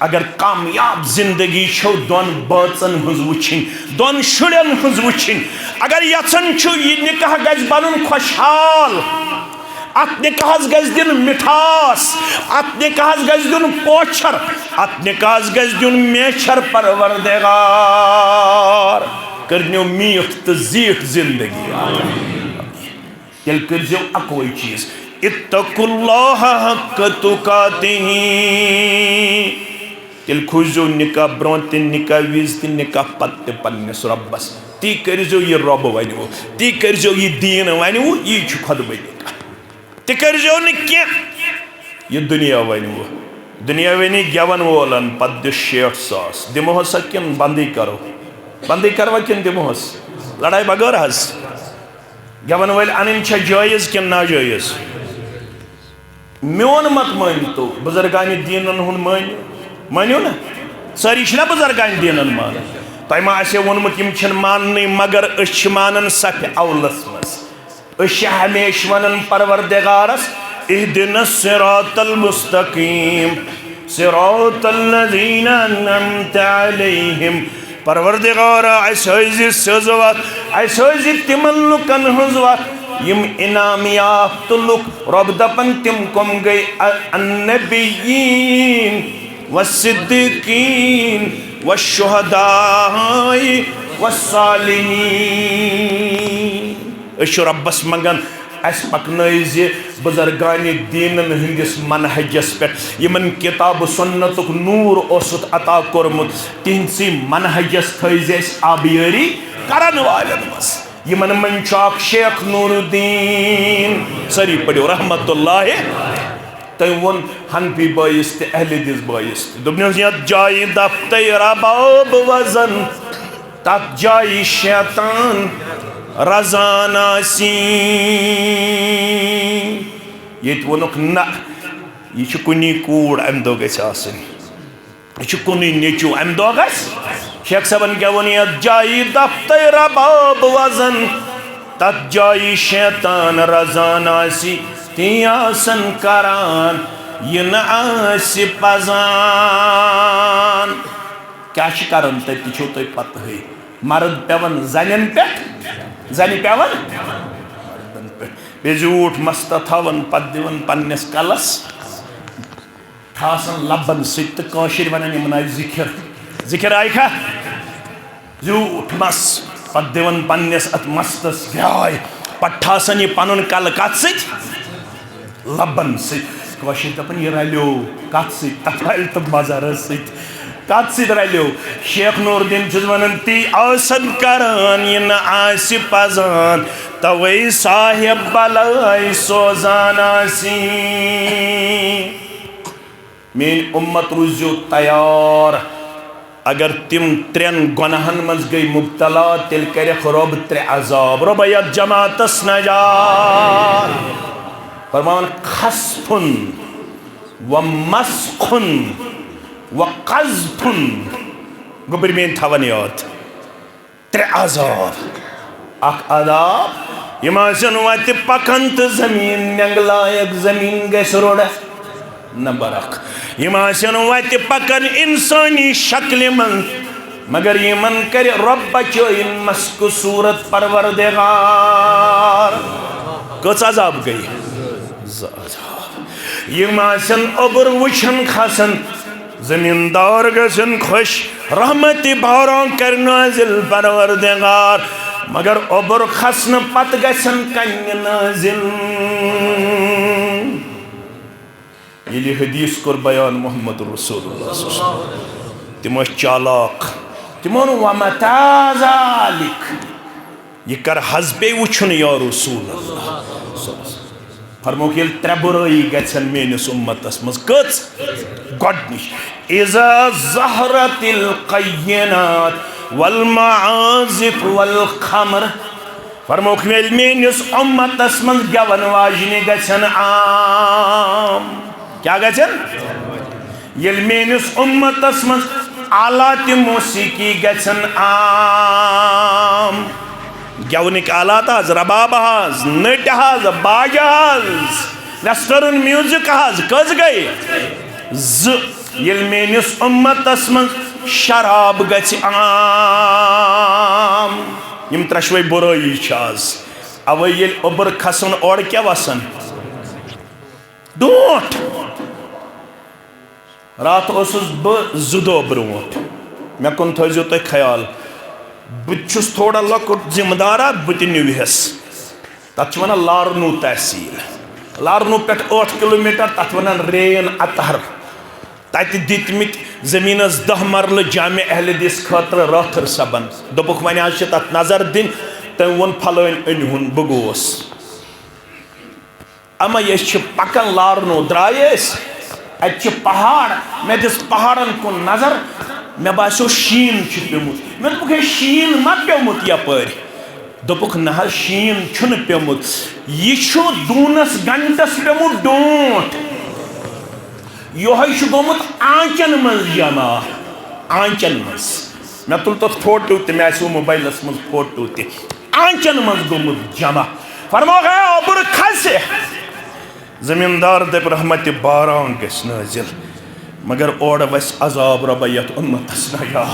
अगर कामयाब जिंदगी छो दोन बचन हज वुचिन दोन शुरन हज वुचिन अगर यचन यह निकाह गज बनुन खुशहाल अत निकाहस गज दिन मिठास अत निकाहस गज दिन पोछर अत निकाहस गज दिन मेछर परवरदिगार करनो मीठ तो जीठ जिंदगी तेल करो अकोई चीज इत्तकुल्लाह हक्क तुकातिही तेल खुजो निकाह ब्रों ते निकाह विज ते निकाह पत्ते पन्नस रब्बस ती करिजो ये रब वनो ती करिजो ये दीन वनो ये खुदबनी ती करिजो न ये दुनिया वनो दुनिया वनी गेवन वोलन पद 60,000 दिमोहस किन बंदी करवा किन दिमोहस लड़ाई बगैर हज गेवन वल अन जायज़ कि नाजायज़ मोन मत मान तो बुजुर्गान दीन मानो ना सारी ना बुजुर्गान दीन मान तह मा वोनमुत मानने मगर मान सफ अवलस मज हमेश वन परवरदिगारस इहदिनस सिरातल मुस्तकीम सिरातल लज़ीना अन्अमता अलैहिम परवरदिगार सज वत तिमन लुकन हज वत यम इनाम याफ्त लुक रब दपन तिम कम गई अन्नबिय्यीन वस्सिद्दीकीन वश्शुहदाए वस्सालिहीन रब्बस मंगन अस पकनज बुजुर्गान दीन हंदिस मनहजस पे यमन किताब सुन्नतुक नूर ओसुत अता कोरमुत तिहसी मनहजस थज आबियरी करन वालन मस यमन मन चाक शेख नूरुद्दीन सरी पढ़ो रहमतुल्लाह तम वोन हनफी बायस ते अहले दिस बायस दोपन यत जाय दफ्ते रबाब वजन तत जाय शैतान रजाना सी ये वोनुक ना यह कुनी कूड़ अम दो गह कुन नेचू अम दो शेख साहबन क्या वो यत जाय दफ्ते रबाब वजन तत जाय शैतान रजाना सी तियासन करान ये न पजान क्या करान तत छो तुम पत मर्द पेवन जन पे जन पेवन मर्दन पे झूठ मस्त थवन पत दिवन पन्नस कलस ठासन लबन सर वन यमन जिखिर जिखिर आयखा झूठ मस पत दिवन पन्नस अत मस्तस गाय पत ठासन यह पन कल कत लबन सर दपन यह रलो कत सत रल तो मजर कत रलो शेख नूरुद्दीन वन ती आसन करान यह न पजान तवे साहिब बलाई सोजान मेन उम्मत रूजो तैयार अगर तिम त्रेन गुनाहन मज गई मुब्तला तेल कर रब 3 अजाब रब यत जमातस नजार फरमान खस्फुन व मस्खुन व कज़्फुन गुबर में थवन याद 3 अजाब अख अदाब यम वत पकन तो जमीन नंगलायक जमीन गस रोड नंबर 1 यम वत पकन इंसानी शक्ल मन मगर यमन कर रब बचोइन मस्क सूरत परवरदिगार कस अजाब गई यम ओबर वुछन खसन जमींदार गसन खुश रहमत बारा कर नाजिल परवरदिगार मगर ओबर खसन पत गसन कन्न नाजिल ये हदीस कर बयान मोहम्मद रसूलुल्लाह तिम चालाक तिमोन वमता ज़ालिक यह कर हज़बे वुछन या रसूलुल्लाह फरमोक ये 3 बुराई गन मेनिस उम्मतस मज कच गोडनिश इज़ा ज़हरतिल क़य्यनात वल मआज़िफ वल खमर फरमोक मेनिस उम्मतस मज गवन वाजने गन आम क्या गन ये मेनिस उम्मतस मज आलात मौसीकी गन आम गवनिक आलात हज रबाब हज नट हज बाज हज वेस्टर्न म्यूजिक हज कज गई ये मेनिस उम्मतस मज शराब गछ आम यम 3 बुराई अवे ये ओबर खसन और क्या वसन डोट रात बह 2 दो ब्रोट मे कुन थो तुम ख्याल बुस थोड़ा लकुट जिम्मेदारा बह निवहस तथ वन लारनू तहसील लारनू पे 8 किलोमीटर तथ वन रेन अतहर तत दितमित जमीनस 10 मरल जामे अहल हदीस खतर रथर सबन दोपुक वन आज तथ नजर दिन तम वो फलन अनहुन बह गोस अमा ये पकन लारनो द्राये अत पहाड़ मे दिस पहाड़न कुन नजर मे बासो शीन पेमुत मे दोपुक शीन मा पेमुत यपर दोपुक न शीन छुन पेमुत यह दूनस गंटस पेमुत डोंट यह गोमुत आंचन मज जमा आंचन मज मे तुल तथ फोटो ते मे मोबाइलस मज फोटो ते आंचन मज गोमुत जमा फरमा गया अबुर खसे जमींदार दप रहमत बारान गस नाजिल मगर ओड वस अजाब रबयत उम्मतस नयात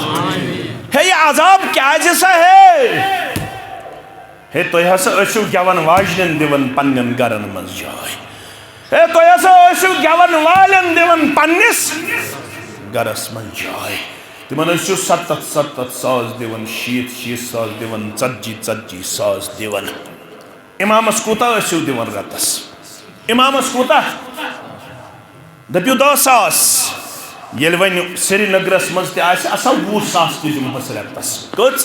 हे ये अजाब क्या जैसा है तो हसा असु गवन वाजन दिवन पन्नन गरन मज जाय हे तो हसा असु गवन वालन दिवन पन्निस गरस मज जाय तिमन असु 77 साज दिवन 60 साज दिवन 40 साज दिवन इमामस कोता असु दिवन रतस इमामस कोता दपियो 10 सास येल वन श्रीनगरस मज ते आस असा 20 सास ते दिमहस रतस कच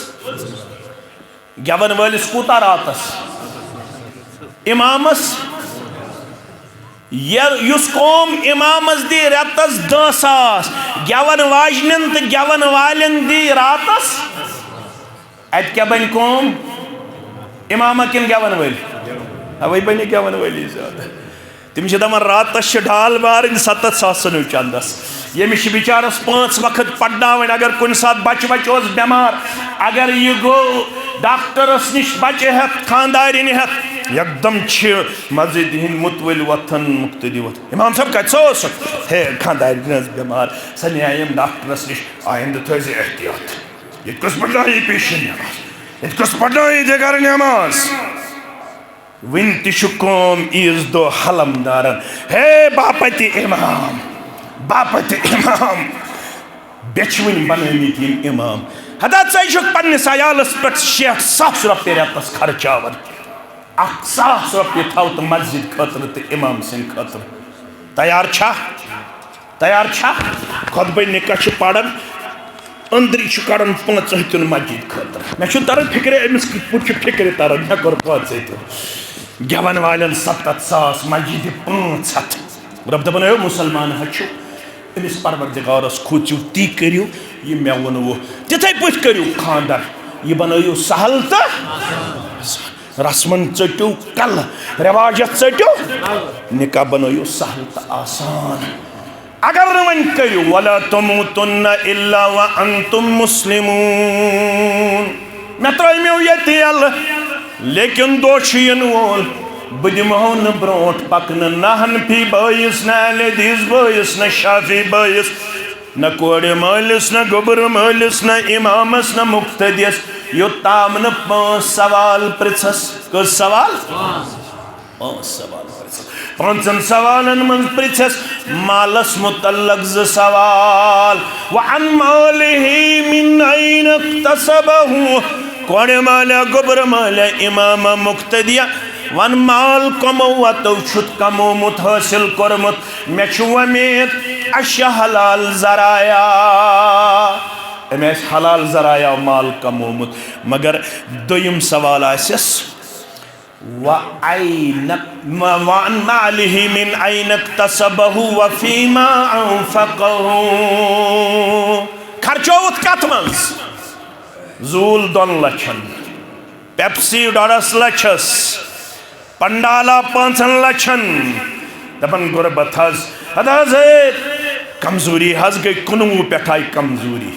गवन वालिस कोता रातस इमामस युस कौम इमामस दी रतस 10 सास गवन वाजनन तो गवन वालन दी रातस अत क्या बन कौम इमामा किन गवन वाल अवै बन गवन वाली ज्यादा तिम दपान रातस ढाल मार 7 सासन चंदस यमिश बिचारस 5 वक्त पढ़नावन अगर कुन सात बच बेमार अगर यह गो डॉक्टरस निश बचे हेत खानदारिन हेत एकदम मस्जिद हिंद मुतवल वथन मुक्तदी वथ इमाम साहब कस हे खानदारिन बेमार सन आयम डॉक्टरस निश आइंद थज एहतियात ये कस पढ़नाई पेशन नमाज ये कस पढ़नाई जगर नमाज वन तम ईज दो हलमदारन हे बापति इमाम बेचवन बनमित इमाम हदा च पन्निस अयालस पे 600 रुपये रतस खर्चावन 100 रुपये थव तो मस्जिद खतर तो इमाम सिंद खतर तैयार खुतब निकाह पढ़न अंदरी कड़न 5 मस्जिद खतर मे तरन फिक्र अमिस फिक्र तरन मे कोर 5 गवन वालन 7 सास मस्जिद 500 रब दपन मुसलमान हचु अमिस परवरदिगारस खोचु ती करियो ये मे वन वो तिथे पथ करियो खानदार ये बनयो सहल तो रस्मन चटो कल रिवाजत चटो निकाह बनयो सहल तो आसान अगर न वन करियो वला तमुतुन्न इल्ला व अंतुम मुस्लिमून मे त्रमेव ये अल लेकिन दोषियन वोल बह दिमहो न ब्रोट पकन न हनफी बैस न हदीस बैस न शाफी बैस न कोड़े मालिस न गोबर मालिस न इमामस न मुक्तदिस योत्ताम न 5 सवाल पृछस कस सवाल 5 सवाल पृछस 5 सवालन मन पृछस मालस मुतल्लक 2 सवाल व अन मालिही मिन ऐन इक्तसबहु कोड़े माला गोबर माला इमाम मुक्तदिया वन माल कमो तो छुत कमोमुत हासिल कोरमुत मे उम्मीद अश हलाल जराया अमे हलाल जराया माल कमोमुत मगर दोयम सवाल आसिस वन मालिही मिन ऐन इक्तसबहु व फीमा अनफक़हु खर्चोत कत मंज जूल 2 लक्षन पेप्सी 1.5 लक्षस पंडाला 5 लक्षन दपन गुरबत हज कमजोरी हज गई 19 पे आई कमजोरी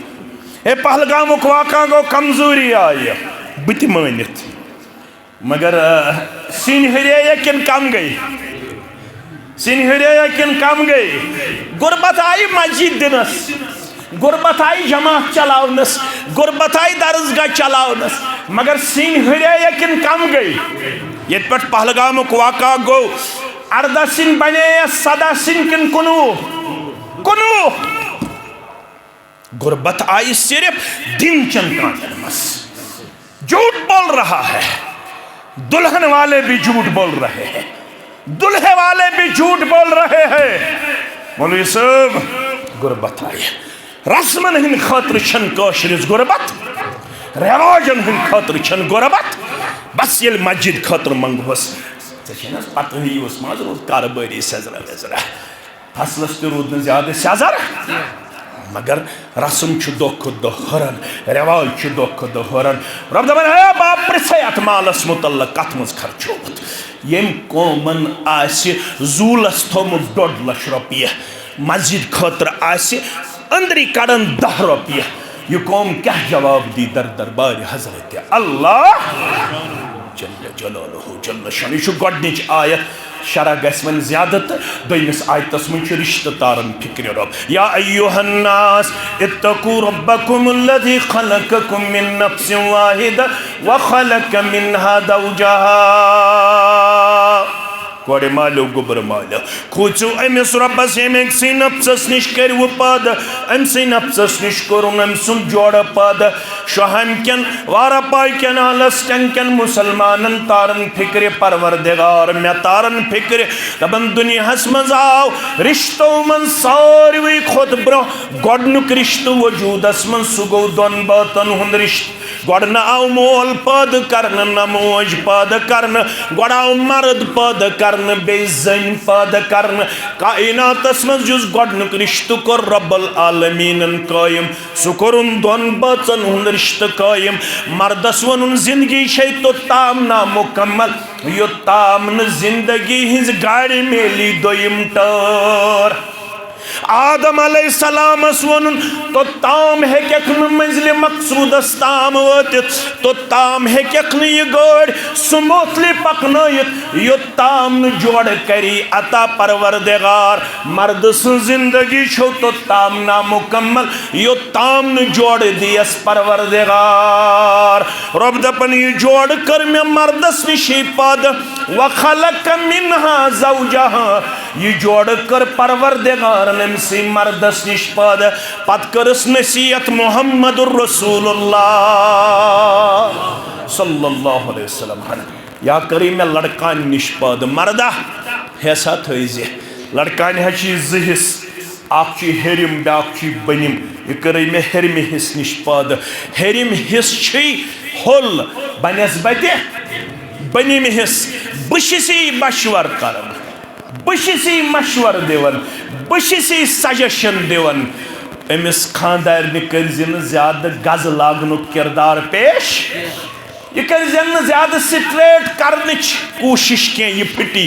हे पहलगाम वाक़ा गो कमजोरी आय बत मानित मगर सिन हरे किन कम गई सिन हरे किन कम गई गुरबत आई मस्जिद दिनस गुरबत आई जमात चलावनस गुरबत आई दरसगाह चलावनस मगर सिन हरे किन कम गई ये पे पहलगाम वाक़ा गो 18 सिन बने 17 सिन किन 19 गुरबत आई सिर्फ दिन चंद झूठ बोल रहा है दुल्हन वाले भी झूठ बोल रहे हैं दुल्हे वाले भी झूठ बोल रहे हैं मौलवी साहब गुरबत आई रस्मन हंद खतर कशरिस गुरबत रेवाजन हंद खतर गुरबत बस ये मस्जिद खतर मंगोस पता मज रोज कारोबारी सजरा वजरा फसलस तूद न ज्यादा सजर मगर रस्म दह खुद दह हरन रेवाज दह खुद दह हरन रब दपान है बाप पृछे अत मालस मुतल कत मज खर्चोमुत यम कौमन जूलस थोमुत 1.5 लाख रुपये मस्जिद खतर अंदरी कड़न 10 रुपये यह कौम क्या जवाब दी दर दरबार हजरत अल्लाह जल्ल जलालुहु जल्ल शान यह गोडनिच आयत शरा गस वन ज्यादत दोयमिस आयतस मन रिश्ते तारन फिक्र रब या अय्युहन्नास इत्तकू रब्बकुमुल्लज़ी खलक़कुम मिन नफ्सिन वाहिदा व खलक़ मिनहा ज़ौजहा कोड़े मालो गुबर मालो खोचो अमिस रब्बस यमेक नफ्सस निश करव पद अमसे नफ्सस निश करुन अम सुन जोड़ पद शहम कन वारा पाय कन आलस टंकन मुसलमानन तारन फिक्र परवरदिगार मे तारन फिक्र दबन दुनियास मज आव रिश्तों मन सारवी खुद ब्रो गोडनुक रिश्तो वजूदस मन सु गो दोन बातन हुंद रिश्त गोड न आव मोल पद करन न मोज पद करन गोड आव मर्द पद करन बे जन पद करन कायनातस मज जुस गोडनुक रिश्तो कर रब्बुल आलमीन कायम सु करुन दोन बातन हुंद रिश्त कायम मर्दस वनुन जिंदगी शै तो ताम ना मुकम्मल यो ताम न जिंदगी हिंज गाड़ी मेली दोयम टार आदम अलैहिस्सलामस वनुन तो ताम हेकक मंजिल मकसूदस ताम वतित तो ताम हेकक यह गाड़ स्मूथली पकनयत यो ताम न जोड़ करी अता परवरदिगार मर्द सुन जिंदगी छो तो ताम ना मुकम्मल यो ताम न जोड़ दियस परवरदिगार रब दपन ये जोड़ कर मे मर्दस निशी पद व खलक मिनहा ज़ौजहा ये जोड़ कर परवरदिगार से मर्दस निश पद पत करस नसीहत मुहम्मदुर रसूलुल्लाह सल्लल्लाहु अलैहि वसल्लम या करी मे लड़कान निश पद मर्दा हेसा थैजे लड़कान हे जिस अख हेरिम ब्याक बनिम यह कर मे हेरम हिस निश पद हेरिम हिस होल बनस्बत बनिम हिस बसी मशवर कर बसी मशवर दिवन बसी सजेशन दिवन अमिस खानदारन कर ज्यादा गज लागन किरदार पेश यह कर ज्यादा स्ट्रेट करने कोशिश कह यह फटी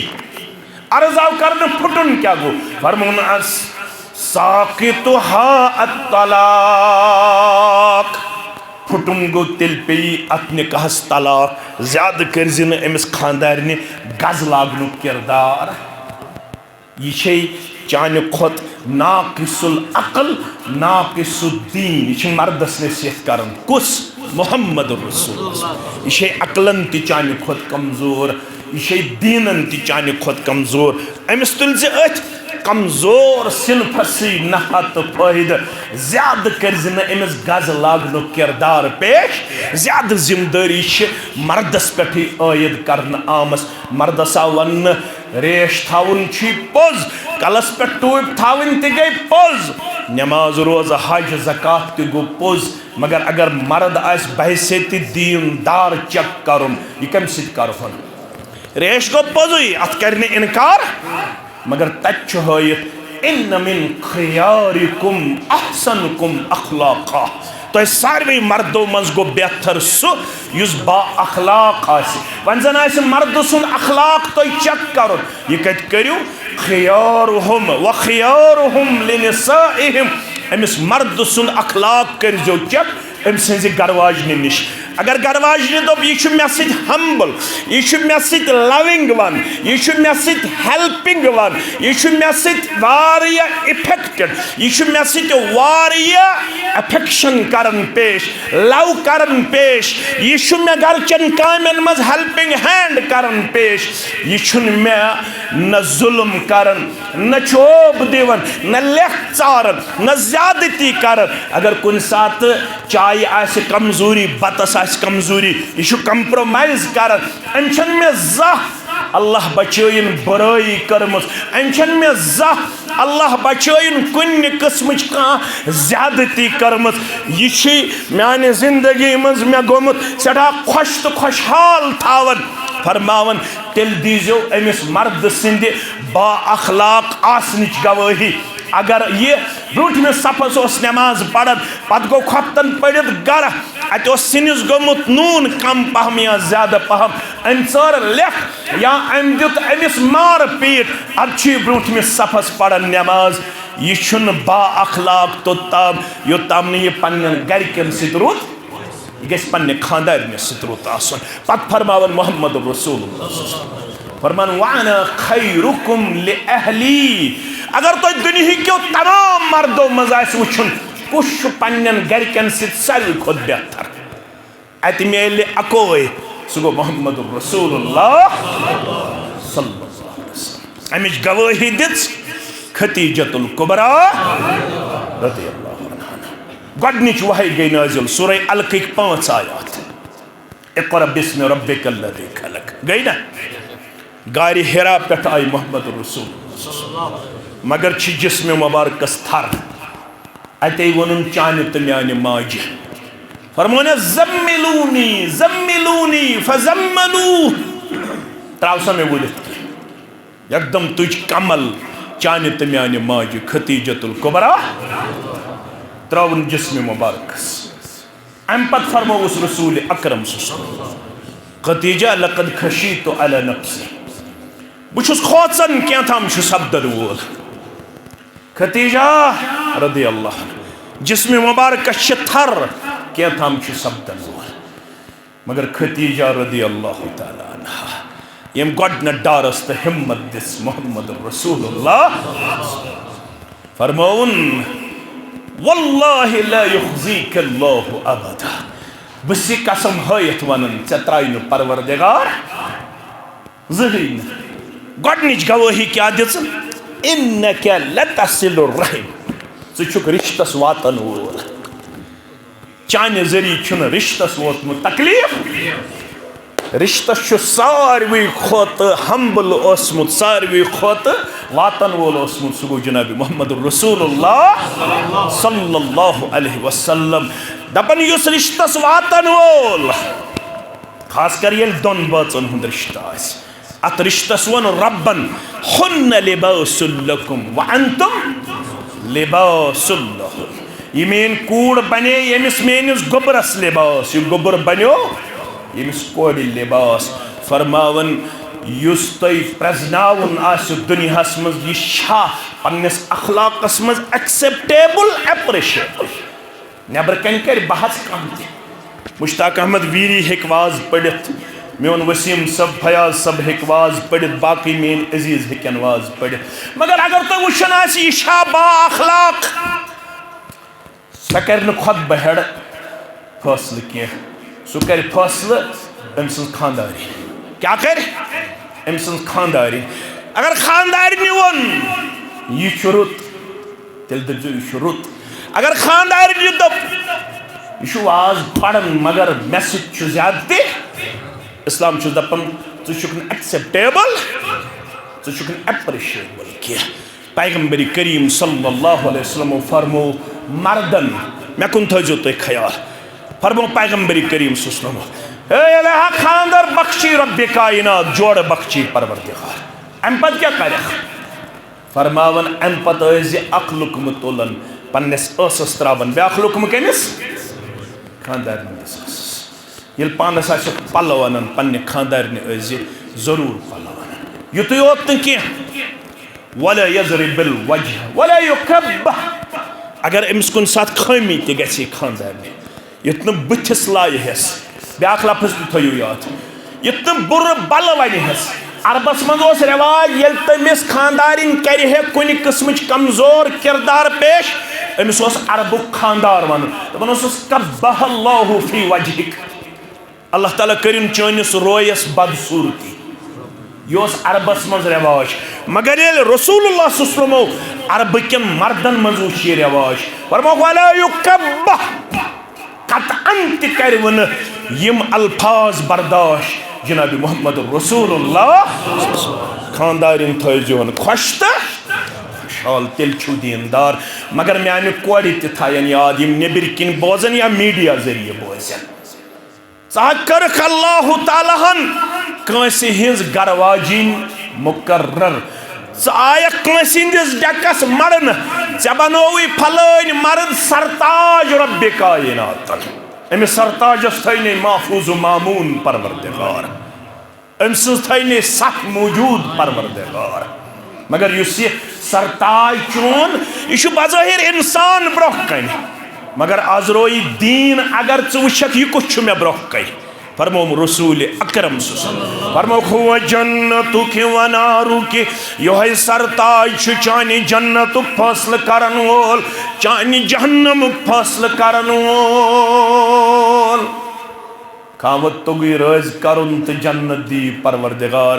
अर्ज आव कर फुटन क्या गो फरमोन साकितुहा अत्तलाक फुटुन गो तिल पे अत निकाहस तलाक ज्यादा कर अमिस खानदारन गज लागन किरदार यह चान खुद नाकिसुल अकल नाकिसुद्दीन यह मर्दस नसीहत कर कुस मुहम्मद रसूल यह अकलन तान खुद कमजोर यह दीनन तान खुद कमजोर अमिस तुल अथ कमजोर सिनफसी नहत फायद ज्यादा कर अमिस गज लागन किरदार पेश ज्यादा जिम्मेदारी मर्दस पे आयद कर आमस मर्दस आव वन रेश थावन पोज कलस पे टूप थावन गई पोज नमाज रोज़ हज ज़कात गो पोज मगर अगर मर्द आस बहसियत दीनदार चेक कर यह कम सर रेश गो पोजुई अत कर इनकार मगर तत हयत इन मिन खियारिकुम अहसनुकुम अखलाका तो सारे मर्दों मज गो बेहतर सुस बा अखलाक वन जन मर्द सुन अखलाक तो चेक कर यह कत करू खियारुहुम व खियारुहुम लिनिसाइहिम अमिस मर्द सुन अखलाक करो चेक अम सज गरवाजन निश अगर गरवाजन दोप यह मे सत हम्बल यह मे सत लविंग वन यह मे सत हेल्पिंग वन यह मे सत इफेक्टेड यह मे सत अफेक्शन करन पेश लव करन पेश यह मे गरचन कामन मज हेल्पिंग हैंड करन पेश यह मे न जुल्म करन न चोब दिवन न लेख चारन न ज्यादती करन अगर कुन सात चाय आस कमजोरी बतस आस कमजोरी यह कम्प्रोमाइज कर मे अल्लाह बचयन बुराई करमस अमचन मे जा अल्लाह बचयन कुन किस्म ज्यादती करमस यह माने जिंदगी मज मे गोमुत सदा खुश तो खुशहाल थावन फरमावन तेल दीजो अमिस मर्द सिंध बा अखलाक आसनिच गवाही अगर ये ब्रूठमिस सफस नमाज पढ़न पत गो खपतन पढ़ित गर अत सिनिस गोमुत नून कम पहम या ज्यादा पहम अम सर लेख या अम दुत अमिस मार पीट अब ब्रूठमिस सफस पढ़न नमाज यह बा अखलाक तोताम योताम यह पन्न गरकन सत रुत यह पन्ने खानदारन सत रुत आसन पत फरमावन मोहम्मद रसूलुल्लाह फरमान वाना खैरुकुम लिअहली अगर तो दुनिया के तमाम मर्दों मज वुन कुछ पन्न गरकन सारे खुद बेहतर अत मेल अकोय सह गो मोहम्मद रसूलुल्लाह सल्लल्लाहु अलैहि वसल्लम अमिच गवाही दित खतीजतुल कुबरा रज़ियल्लाहु अन्हा गडनिच वही गई नाजिल सूरह अलक 5 आयात इक़रा बिस्मि रब्बिकल्लज़ी खलक गई ना गारि हिरा पे आई मोहम्मद रसूल मगर जिस्म मुबारकस थर अते वनुन चान तो माने माज फरमोने जम्मिलूनी जम्मिलूनी फजम्मलू त्राव सा मे बोलित एकदम तुझ कमल चान तो माने माज खतीजतुल कुबरा त्रावन जिस्म मुबारकस अम पत फरमोस रसूल अकरम खतीजा लक़द खशीतु अला नफ्सी बुछुस खोचन क्या थाम सब्दन वोल खतीजा रज़ियल्लाहु अन्हा जिस्म मुबारक थर क्या थाम सब्दन वोल मगर खतीजा रज़ियल्लाहु ताला अन्हा यम गडन डारस तो हिम्मत दिस मोहम्मद रसूलुल्लाह फरमाउन वल्लाहि ला युख़ज़ीकल्लाहु अबदा बसी कसम हयत वनन चत्राइन परवरदिगार ज़हीन गडनिच गवाही क्या दिस इन्नका लतसिलुर रहम ज़ुक रिश्तस वातन वोल चाने जरी छुन रिश्तस वोतमुत तकलीफ रिश्तस सारवी खोत हम्बल ओसमुत सारवी खोत वातन वोल ओसमुत सह गो जनाब मोहम्मद रसूलुल्लाह सल्लल्लाहु अलैहि वसल्लम दपन युस रिश्तस वातन वोल खासकर ये दोन बाचन हुंद रिश्ता अत रिश्तस वन रब्बन हुन्न लिबासुल लकुम व अंतुम लिबासुल लहुम ये मेन कूड़ बने यमिस मेनिस गोबरस लिबास यह गोबर बनो यमिस कोड़ लिबास फरमावन युस तय प्रजनावन आसु दुनियास मज यह पन्निस अखलाकस मज एक्सेप्टेबल एप्रिशिएबल नबर कन कर बहस कम मुश्ताक अहमद वीरी हेक वाज पढ़ित मेन वसीम सब फयाज सब हेक वाज पढ़ित बाकी मेन अजीज हेकन वाज पढ़ित मगर अगर तो वुशन यह बा अखलाक सह कर खुद बहड़ फैसल कह सह कर फैसल अम सज खानदारी क्या कर अम सज खानदारी अगर खानदारी वन यह रुत तेल दपो यह रुत अगर खानदारी दप यह आज पढ़न मगर मे सद इस्लाम दपान ज़ुक एक्सेप्टेबल ज़ुक एप्रिशिएबल कह पैगम्बर करीम सल्लल्लाहु अलैहि वसल्लम फरमो मर्दन मे कुन थो तुम ख्याल फरमो पैगम्बर करीम सल्लम खानदार बख्शी रब्बे कायनात जोड़ बख्शी परवरदिगार अम पत क्या कर फरमावन अम पत अख लुकम तुलन पन्नस असस त्रावन ब्याख लुकम कमिस खानदार ये पानस पलो अन पन्ने खानदारन जरूर पलो अन युत योत कह वला यज़रिबिल वजह वला युकब्बह अगर अमिस कुन साथ खामी त गछि खानदारन युत न बुथिस लायहस ब्याख लफ्ज थो याद युत न बुर बल वनहस अरबस मज रिवाज ये तमिस खानदारिन कर कुन किस्म कमजोर किरदार पेश अमिस अरबुक खानदार वन दपान कब्बहल्लाहु फी वजहिक अल्लाह ताला करिन चनिस रोयस बदसूरती यह अरबस मज रिवाज मगर ये रसूलुल्लाह सल्लल्लाहु अलैहि वसल्लम अरब कन मर्दन मज वह रिवाज फरमो वला युकब्बह कतअन त कर वन यम अल्फाज बर्दाश्त जनाब मोहम्मद रसूलुल्लाह खानदारिन थोन खुश तो खुशहाल तेल छु दीनदार मगर म्यान कोर तयन याद नेबर किन बोजन या मीडिया जरिए बोजन कर अल्लाह तालाहन कंस हिंज गरवाजिन मुकर्रर आय कंस हिंदिस डकस मरन ऐ बनोवी फलन मर्द सरताज रब्बे कायनात अमिस सरताजस थने महफूज मामून परवरदिगार अम्स थने सख मौजूद परवरदिगार मगर युस यह सरताज चोन यह बज़ाहिर इंसान ब्रोह कन मगर आज रोई दीन अगर वुक यह कुछ मे ब्रोह कन फरमो रसूल अकरम फरमो हुआ जन्नतुक वनारुक यह सरताज चानि जन्नतुक फैसल करन वोल चानि जहन्नमुक फैसल करन वोल खावत तुगी रज करुन तो जन्नत दी परवरदिगार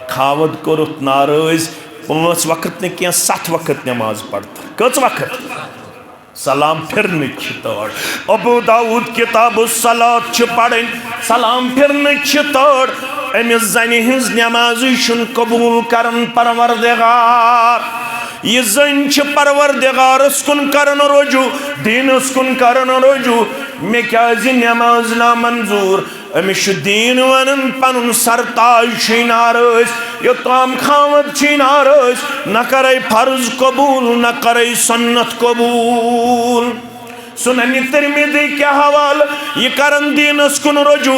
खावत कोरुत नारज 5 वक्त ने क्या 7 वक्त नमाज पढ़ता कच वक्त सलाम फिरन तौर अबू दाऊद किताब सलात पढ़न सलाम फिरन तौर अमिस जन हिंज नमाज कबूल करन परवरदिगार यह जन परवरदिगारस कुन करन रुजू दीनस कुन करन रुजू मे क्या नमाज ना मंजूर अमिस दीन वन पन सरताज नारज योताम खावत नारज न करे फर्ज कबूल न करे सुन्नत कबूल सुनन तिरमिज़ी के हवाल यह करन दीनस कुन रुजू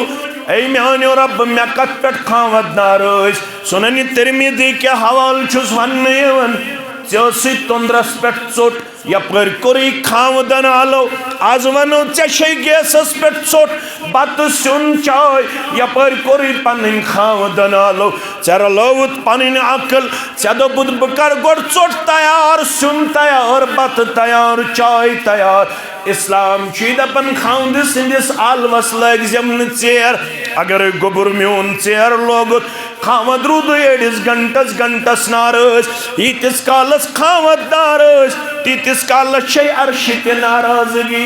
ऐ म्यानो रब मे कत पे खावत नारज सुनन तिरमिज़ी के हवाल छुस वन तुंदरस पे चोट यपर कोरी खावदन आलो आज वनो ऐ गैसस पे चोट बत सुन चाय यपर कोरी पन खावदन आलो ऐ रलोवत पन अकल ऐ दोपुत बह कर गोड़ चोट तैयार सुन तैयार बत तैयार चाय तैयार इस्लाम दपन खावद सिंदिस आलवस लग जमन चेर अगर गोबर म्योन चेर लोगुत खावद रूद एडिस घंटस नारज यीतिस कालस खावद नारज तीतिस कालस अर्श ते नाराजगी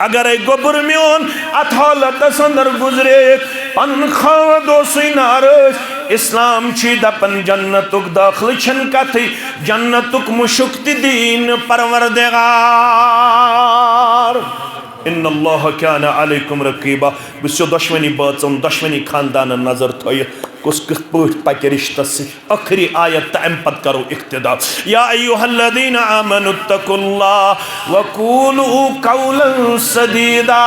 अगर गोबर म्योन अत हालतस अंदर गुजरे पन खावद नारज इस्लाम दपन जन्नतुक दाखिल छन कथ जन्नतुक मुशुक दीन परवरदिगार इन्नल्लाह काना अलैकुम रकीबा बस दुश्मनी बाचन दुश्मनी खानदान नजर थोत कुस कथ पट पक रिश्तस आखिरी आयत तो अम पत करो इक्तदा या अय्युहल्लज़ीना आमनुत्तकुल्लाह वक़ूलू क़ौलन सदीदा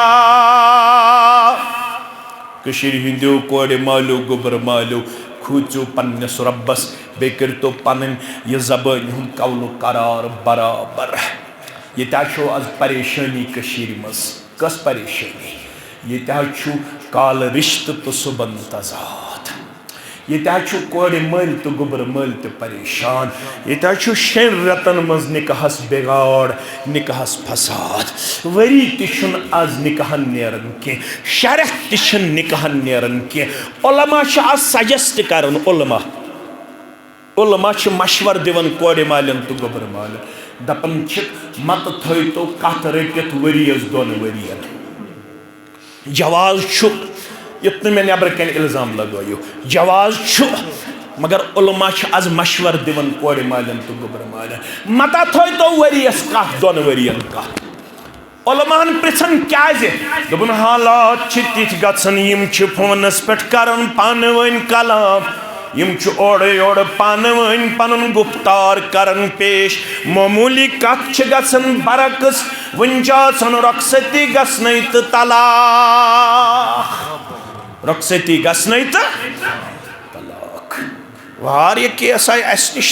कशीर हिंदो कोड़े मालो गोबर मालो खूचो पन्नस रब्बस बे करतो पन यह ज़बान हुंद कौल करार बराबर ये आज परेशानी कशीर मज कस परेशानी ये काल रिश्त तो सुबन तजाद ये कोड़े मल तो गोबर मल तो परेशान ये 6 रतन मज निकाहस बिगाड़ निकाहस फसाद वरी तुन आज निकाहन नेरन के शरह तुन निकाहन नेरन के उलमा आज सजेस्ट कर उलमा मशवर दिवन कोड़े मालन तो गोबर मालन दपन मत थो कत रटित वरियस 2 वरियन जवाज युत मे नबर कन इल्जाम लगो जवाज मगर उलमा आज मशवर दिवन कोड़े मालन तो गोबर मालन मत थो वरियस कत 2 वरियन कत उलमान पृछन क्या दोपन हालात तिथ गन फोनस पे कर पान वन कलाम यम ओड़े ओड़ पान वन पन गुफ्तार करन पेश मामूली कथ गसन बरकस वन रखसती गसन तो तलाक रखसती गसन तो तलाक वार केस आय अस नश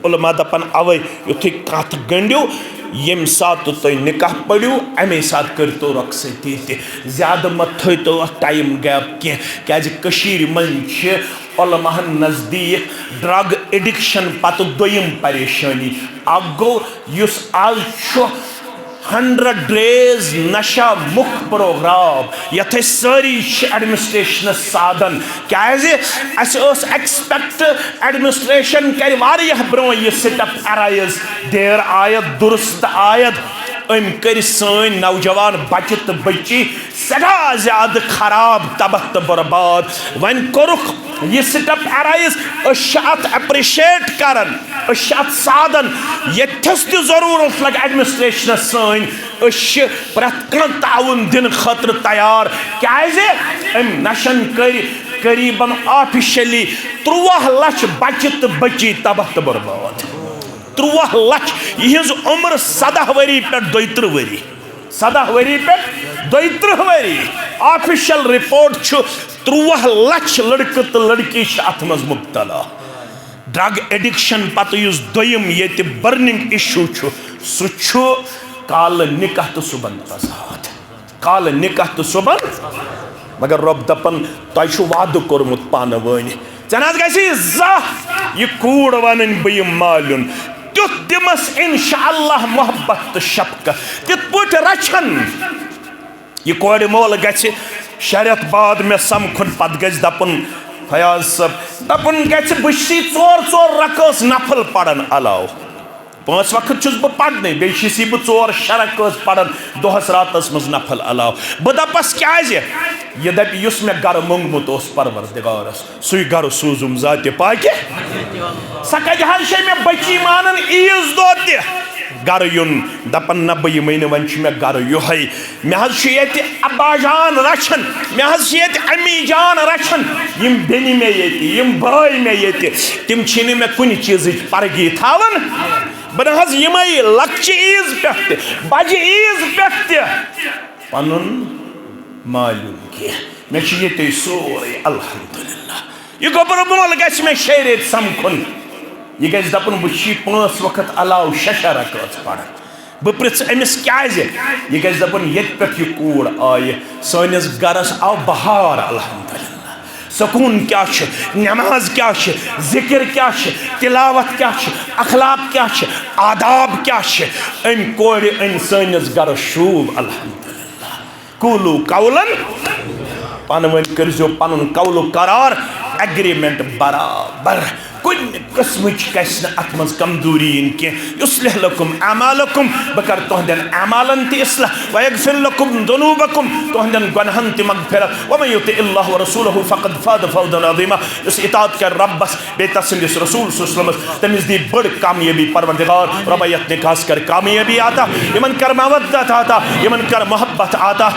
उलमा दपन अवे युथ कथ गंडियो यम सात तुम निकाह पड़ो अमे सात करो रखसती ज्यादा मत थो टाइम गैप क्या मज उलमाहन नज़दीक ड्रग एडिक्शन पत दोयम परेशानी गो युस आज 100 डेज नशा मुक्त प्रोग्राम यथ सारी एडमिनिस्ट्रेशन साधन क्या एक्सपेक्ट एडमिनिस्ट्रेशन कर ब्रो यह सेटअप अराइज देर आयत दुरुस्त आयत अम कर सन नौजवान बच्चे तो बच्ची सदा ज्यादा खराब तबाह तो बर्बाद वन कोरुख यह स्टेप अराइज अत एप्रिशिएट करान साधन यथस त जरूरत लग एडमिनिस्ट्रेशन सन प्रत कह ताउन दिन खतर तैयार क्या नशन कर करीबन ऑफिशियली 13 लाख बच्चे तो बच्ची तबाह तो बर्बाद 13 लाख यह उम्र 17 वरी पे 32 वरी 17 वरी पे 32 वरी ऑफिशियल रिपोर्ट 13 लाख लड़के तो लड़की अत मज मुब्तला ड्रग एडिक्शन पत दोयम ये बर्निंग इशू सह काल निकाह तो सुबन फसाद काल निकाह तो सुबन मगर रब दपन तुम वाद कोर्मुत पान वन चना गह कूड़ वन बह मालून तुथ दिमस इंशाअल्लाह मोहब्बत तो शफकत तिथ पट रचन यह कोड़ मोल गि शरियत बाद मे समखुन पत गज दपन फयाज सब दपन गि बसी 4 रकस नफल पड़न अलाव 5 वक्त छुस बह पढ़ने बेसी बह 4 रकस पड़न दोहस रातस मज नफल अलाव बह दपस क्या यह दप मे गर मोंगमुत परवरदिगारस सु गर सूजुम जात पाकि सा कह हर शे मे बची मानन ईज दो गर युन दपन न बह वन वन मे गर युहै मे अब्बाजान रचन मे अम्मी जान रचन यम बेनि मे यम भाई मे तिम मे कुन चीज परगी थावन बह यमई लक्चि ईज पे बजि ईज पे पनुन मालूम कह मे ये सोरे अल्हम्दुलिल्लाह यह गोबर मोल गि मे शरीत समखुन यह गि दपन बह 5 वक्त अलाव 6 रकत पढ़ बह पृछ अमिस क्या यह गि दपन ये पे यह कूड़ आय सनिस गरस आव बहार अल्हम्दुलिल्लाह सुकून क्या नमाज क्या जिक्र क्या तिलावत क्या अखलाक क्या आदाब क्या अम कोड़ अन सनिस गर शूब अल्हम्दुलिल्लाह कूलू कौलन पान वन करो पन कौल करार एग्रीमेंट बराबर कुन किस्म अत मज कमजोरी युस्लिह लकुम अमालकुम बह कर तुहदन अमालन इस्लाह वयगफिर लकुम दुनूबकुम तुहदन गुनहन त मगफिरत वमन युतिइल्लाह व रसूलहु फक़द फाज़ फौज़न अज़ीमा इस इताअत कर रब्बस बेतसलिस रसूल सल्लल्लाहु अलैहि वसल्लम तमिस दी बड़ कामयाबी परवरदिगार रबयत ने खास कर कामयाबी आता यमन कर मवद्दत आता यमन कर मोहब्बत आता।